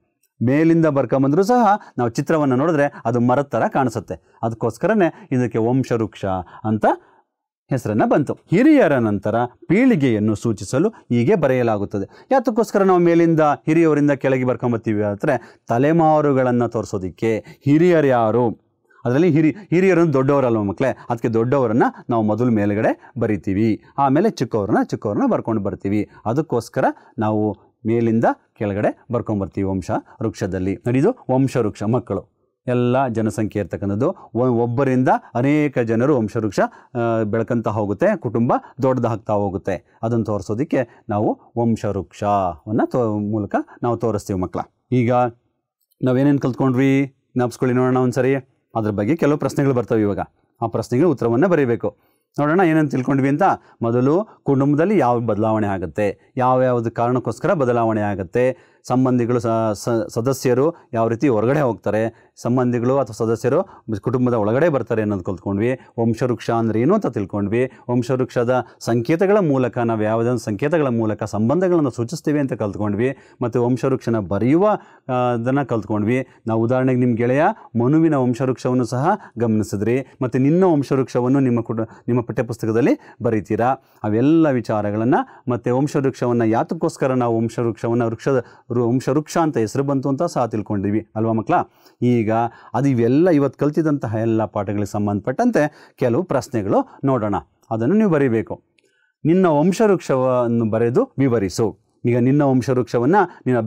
ಮೇಲಿಂದ ಬರ್ಕೊಂಬಂದರೂ ಸಹ ನಾವು ಚಿತ್ರವನ್ನು ನೋಡಿದ್ರೆ ಅದು ಮರದ ಥರ ಕಾಣಿಸುತ್ತೆ. ಅದಕ್ಕೋಸ್ಕರನೇ ಇದಕ್ಕೆ ವಂಶವೃಕ್ಷ ಅಂತ ಹೆಸರನ್ನು ಬಂತು. ಹಿರಿಯರ ನಂತರ ಪೀಳಿಗೆಯನ್ನು ಸೂಚಿಸಲು ಹೀಗೆ ಬರೆಯಲಾಗುತ್ತದೆ. ಯಾತಕ್ಕೋಸ್ಕರ ನಾವು ಮೇಲಿಂದ ಹಿರಿಯವರಿಂದ ಕೆಳಗೆ ಬರ್ಕೊಂಬರ್ತೀವಿ ಅಂದರೆ ತಲೆಮಾರುಗಳನ್ನು ತೋರಿಸೋದಕ್ಕೆ. ಹಿರಿಯರು ಯಾರು, ಅದರಲ್ಲಿ ಹಿರಿಯರನ್ನು ದೊಡ್ಡವರಲ್ವ ಮಕ್ಕಳೇ, ಅದಕ್ಕೆ ದೊಡ್ಡವರನ್ನು ನಾವು ಮೊದಲು ಮೇಲುಗಡೆ ಬರಿತೀವಿ, ಆಮೇಲೆ ಚಿಕ್ಕವ್ರನ್ನ ಬರ್ಕೊಂಡು ಬರ್ತೀವಿ. ಅದಕ್ಕೋಸ್ಕರ ನಾವು ಮೇಲಿಂದ ಕೆಳಗಡೆ ಬರ್ಕೊಂಬರ್ತೀವಿ ವಂಶ ವೃಕ್ಷದಲ್ಲಿ. ಇದು ವಂಶವೃಕ್ಷ ಮಕ್ಕಳು. ಎಲ್ಲ ಜನಸಂಖ್ಯೆ ಇರ್ತಕ್ಕಂಥದ್ದು. ಒಬ್ಬರಿಂದ ಅನೇಕ ಜನರು ವಂಶವೃಕ್ಷ ಬೆಳ್ಕೊಂತ ಹೋಗುತ್ತೆ, ಕುಟುಂಬ ದೊಡ್ಡದಾಗ್ತಾ ಹೋಗುತ್ತೆ. ಅದನ್ನು ತೋರಿಸೋದಕ್ಕೆ ನಾವು ವಂಶವೃಕ್ಷವನ್ನು ಮೂಲಕ ನಾವು ತೋರಿಸ್ತೀವಿ ಮಕ್ಕಳ. ಈಗ ನಾವೇನೇನು ಕಲ್ತ್ಕೊಂಡ್ವಿ ಜ್ಞಾಪಿಸ್ಕೊಳ್ಳಿ ನೋಡೋಣ ಒಂದ್ಸರಿ. ಅದ್ರ ಬಗ್ಗೆ ಕೆಲವು ಪ್ರಶ್ನೆಗಳು ಬರ್ತವೆ ಇವಾಗ. ಆ ಪ್ರಶ್ನೆಗೆ ಉತ್ತರವನ್ನು ಬರೀಬೇಕು. ನೋಡೋಣ ಏನೇನು ತಿಳ್ಕೊಂಡ್ವಿ ಅಂತ. ಮೊದಲು ಕುಟುಂಬದಲ್ಲಿ ಯಾವ ಬದಲಾವಣೆ ಆಗುತ್ತೆ, ಯಾವ್ಯಾವುದು ಕಾರಣಕ್ಕೋಸ್ಕರ ಬದಲಾವಣೆ ಆಗುತ್ತೆ, ಸಂಬಂಧಿಗಳು ಸದಸ್ಯರು ಯಾವ ರೀತಿ ಹೊರಗಡೆ ಹೋಗ್ತಾರೆ, ಸಂಬಂಧಿಗಳು ಅಥವಾ ಸದಸ್ಯರು ಕುಟುಂಬದ ಒಳಗಡೆ ಬರ್ತಾರೆ ಅನ್ನೋದು ಕಲ್ತ್ಕೊಂಡ್ವಿ. ವಂಶವೃಕ್ಷ ಅಂದರೆ ಏನು ಅಂತ ತಿಳ್ಕೊಂಡ್ವಿ. ವಂಶವೃಕ್ಷದ ಸಂಕೇತಗಳ ಮೂಲಕ ನಾವು ಯಾವುದಾದ್ರು ಸಂಕೇತಗಳ ಮೂಲಕ ಸಂಬಂಧಗಳನ್ನು ಸೂಚಿಸ್ತೀವಿ ಅಂತ ಕಲ್ತ್ಕೊಂಡ್ವಿ. ಮತ್ತು ವಂಶವೃಕ್ಷನ ಬರೆಯುವ ಅದನ್ನು ಕಲ್ತ್ಕೊಂಡ್ವಿ. ನಾವು ಉದಾಹರಣೆಗೆ ನಿಮ್ಮ ಗೆಳೆಯ ಮನುವಿನ ವಂಶವೃಕ್ಷವನ್ನು ಸಹ ಗಮನಿಸಿದ್ರಿ. ಮತ್ತು ನಿನ್ನ ವಂಶವೃಕ್ಷವನ್ನು ನಿಮ್ಮ ಪಠ್ಯಪುಸ್ತಕದಲ್ಲಿ ಬರೀತೀರಾ. ಅವೆಲ್ಲ ವಿಚಾರಗಳನ್ನು ಮತ್ತು ವಂಶವೃಕ್ಷವನ್ನು ಯಾತಕ್ಕೋಸ್ಕರ ನಾವು ವಂಶವೃಕ್ಷವನ್ನು ವಂಶವೃಕ್ಷ ಅಂತ ಹೆಸರು ಬಂತು ಅಂತ ಸಹ ತಿಳ್ಕೊಂಡಿವಿ ಅಲ್ವಾ ಮಕ್ಕಳ. ಈಗ ಅದು ಇವೆಲ್ಲ ಇವತ್ತು ಕಲ್ತಿದ್ದಂತಹ ಎಲ್ಲ ಪಾಠಗಳಿಗೆ ಸಂಬಂಧಪಟ್ಟಂತೆ ಕೆಲವು ಪ್ರಶ್ನೆಗಳು ನೋಡೋಣ. ಅದನ್ನು ನೀವು ಬರೀಬೇಕು. ನಿನ್ನ ವಂಶವೃಕ್ಷವನ್ನು ಬರೆದು ವಿವರಿಸು. ಈಗ ನಿನ್ನ ವಂಶವೃಕ್ಷವನ್ನು ನೀನು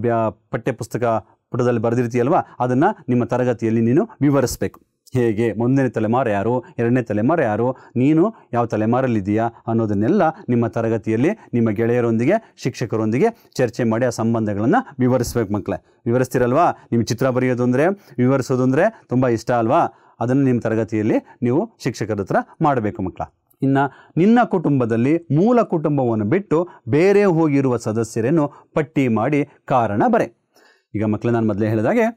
ಪಠ್ಯಪುಸ್ತಕ ಪುಟದಲ್ಲಿ ಬರೆದಿರ್ತೀಯಲ್ವ, ಅದನ್ನು ನಿಮ್ಮ ತರಗತಿಯಲ್ಲಿ ನೀನು ವಿವರಿಸಬೇಕು. ಹೇಗೆ, ಒಂದನೇ ತಲೆಮಾರು ಯಾರು, ಎರಡನೇ ತಲೆಮಾರು ಯಾರು, ನೀನು ಯಾವ ತಲೆಮಾರಲ್ಲಿದ್ದೀಯಾ ಅನ್ನೋದನ್ನೆಲ್ಲ ನಿಮ್ಮ ತರಗತಿಯಲ್ಲಿ ನಿಮ್ಮ ಗೆಳೆಯರೊಂದಿಗೆ ಶಿಕ್ಷಕರೊಂದಿಗೆ ಚರ್ಚೆ ಮಾಡಿ ಆ ಸಂಬಂಧಗಳನ್ನು ವಿವರಿಸ್ಬೇಕು ಮಕ್ಕಳೇ. ವಿವರಿಸ್ತಿರಲ್ವಾ? ನಿಮ್ಮ ಚಿತ್ರ ಬರೆಯೋದು ಅಂದರೆ ವಿವರಿಸೋದು ಅಂದರೆ ತುಂಬ ಇಷ್ಟ ಅಲ್ವಾ? ಅದನ್ನು ನಿಮ್ಮ ತರಗತಿಯಲ್ಲಿ ನೀವು ಶಿಕ್ಷಕರ ಹತ್ರ ಮಾಡಬೇಕು ಮಕ್ಕಳ. ಇನ್ನು ನಿನ್ನ ಕುಟುಂಬದಲ್ಲಿ ಮೂಲ ಕುಟುಂಬವನ್ನು ಬಿಟ್ಟು ಬೇರೆ ಹೋಗಿರುವ ಸದಸ್ಯರನ್ನು ಪಟ್ಟಿ ಮಾಡಿ ಕಾರಣ ಬರೆ. ಈಗ ಮಕ್ಕಳು ನಾನು ಮೊದಲೇ ಹೇಳಿದಾಗೆ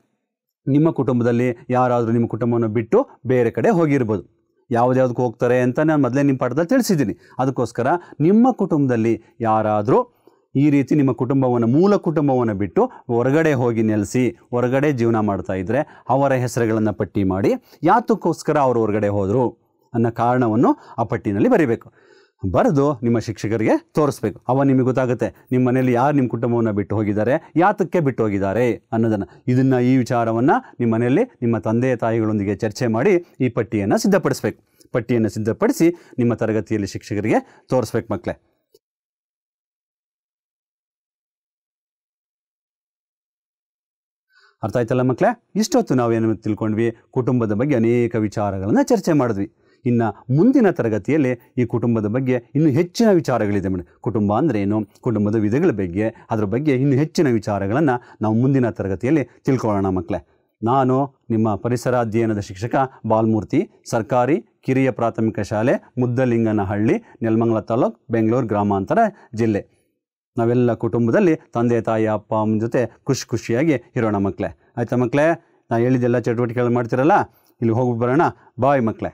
ನಿಮ್ಮ ಕುಟುಂಬದಲ್ಲಿ ಯಾರಾದರೂ ನಿಮ್ಮ ಕುಟುಂಬವನ್ನು ಬಿಟ್ಟು ಬೇರೆ ಕಡೆ ಹೋಗಿರ್ಬೋದು. ಯಾವುದ್ಯಾವುದಕ್ಕೆ ಹೋಗ್ತಾರೆ ಅಂತ ನಾನು ಮೊದಲೇ ನಿಮ್ಮ ಪಾಠದಲ್ಲಿ ತಿಳಿಸಿದ್ದೀನಿ. ಅದಕ್ಕೋಸ್ಕರ ನಿಮ್ಮ ಕುಟುಂಬದಲ್ಲಿ ಯಾರಾದರೂ ಈ ರೀತಿ ನಿಮ್ಮ ಕುಟುಂಬವನ್ನು ಮೂಲ ಕುಟುಂಬವನ್ನು ಬಿಟ್ಟು ಹೊರಗಡೆ ಹೋಗಿ ನೆಲೆಸಿ ಹೊರಗಡೆ ಜೀವನ ಮಾಡ್ತಾ ಇದ್ದರೆ ಅವರ ಹೆಸರುಗಳನ್ನು ಪಟ್ಟಿ ಮಾಡಿ ಯಾತಕ್ಕೋಸ್ಕರ ಅವರು ಹೊರಗಡೆ ಹೋದರು ಅನ್ನೋ ಕಾರಣವನ್ನು ಆ ಪಟ್ಟಿನಲ್ಲಿ ಬರೀಬೇಕು. ಬರೆದು ನಿಮ್ಮ ಶಿಕ್ಷಕರಿಗೆ ತೋರಿಸ್ಬೇಕು. ಅವ ನಿಮಗೆ ಗೊತ್ತಾಗುತ್ತೆ ನಿಮ್ಮ ಮನೆಯಲ್ಲಿ ಯಾರು ನಿಮ್ಮ ಕುಟುಂಬವನ್ನು ಬಿಟ್ಟು ಹೋಗಿದ್ದಾರೆ, ಯಾತಕ್ಕೆ ಬಿಟ್ಟು ಹೋಗಿದ್ದಾರೆ ಅನ್ನೋದನ್ನು. ಈ ವಿಚಾರವನ್ನು ನಿಮ್ಮ ಮನೆಯಲ್ಲಿ ನಿಮ್ಮ ತಂದೆ ತಾಯಿಗಳೊಂದಿಗೆ ಚರ್ಚೆ ಮಾಡಿ ಈ ಪಟ್ಟಿಯನ್ನು ಸಿದ್ಧಪಡಿಸ್ಬೇಕು. ಪಟ್ಟಿಯನ್ನು ಸಿದ್ಧಪಡಿಸಿ ನಿಮ್ಮ ತರಗತಿಯಲ್ಲಿ ಶಿಕ್ಷಕರಿಗೆ ತೋರಿಸ್ಬೇಕು ಮಕ್ಕಳೇ. ಅರ್ಥ ಆಯ್ತಲ್ಲ ಮಕ್ಕಳೇ? ಇಷ್ಟೊತ್ತು ನಾವೇನು ತಿಳ್ಕೊಂಡ್ವಿ, ಕುಟುಂಬದ ಬಗ್ಗೆ ಅನೇಕ ವಿಚಾರಗಳನ್ನು ಚರ್ಚೆ ಮಾಡಿದ್ವಿ. ಇನ್ನು ಮುಂದಿನ ತರಗತಿಯಲ್ಲಿ ಈ ಕುಟುಂಬದ ಬಗ್ಗೆ ಇನ್ನೂ ಹೆಚ್ಚಿನ ವಿಚಾರಗಳಿದೆ ಮೇಡಮ್. ಕುಟುಂಬ ಅಂದರೆ ಏನು, ಕುಟುಂಬದ ವಿಧಗಳ ಬಗ್ಗೆ, ಅದರ ಬಗ್ಗೆ ಇನ್ನೂ ಹೆಚ್ಚಿನ ವಿಚಾರಗಳನ್ನು ನಾವು ಮುಂದಿನ ತರಗತಿಯಲ್ಲಿ ತಿಳ್ಕೊಳ್ಳೋಣ ಮಕ್ಕಳೇ. ನಾನು ನಿಮ್ಮ ಪರಿಸರ ಅಧ್ಯಯನದ ಶಿಕ್ಷಕ ಬಾಲಮೂರ್ತಿ, ಸರ್ಕಾರಿ ಕಿರಿಯ ಪ್ರಾಥಮಿಕ ಶಾಲೆ ಮುದ್ದಲಿಂಗನಹಳ್ಳಿ, ನೆಲಮಂಗಲ ತಾಲೂಕು, ಬೆಂಗಳೂರು ಗ್ರಾಮಾಂತರ ಜಿಲ್ಲೆ. ನಾವೆಲ್ಲ ಕುಟುಂಬದಲ್ಲಿ ತಂದೆ ತಾಯಿ ಅಪ್ಪ ಅಮ್ಮನ ಜೊತೆ ಖುಷಿಯಾಗಿ ಇರೋಣ ಮಕ್ಕಳೇ. ಆಯಿತಾ ಮಕ್ಕಳೇ? ನಾನು ಹೇಳಿದ್ದೆಲ್ಲ ಚಟುವಟಿಕೆಗಳು ಮಾಡ್ತಿರಲ್ಲ, ಇಲ್ಲಿ ಹೋಗ್ಬಿಟ್ಟು ಬರೋಣ. ಬಾಯ್ ಮಕ್ಕಳೇ.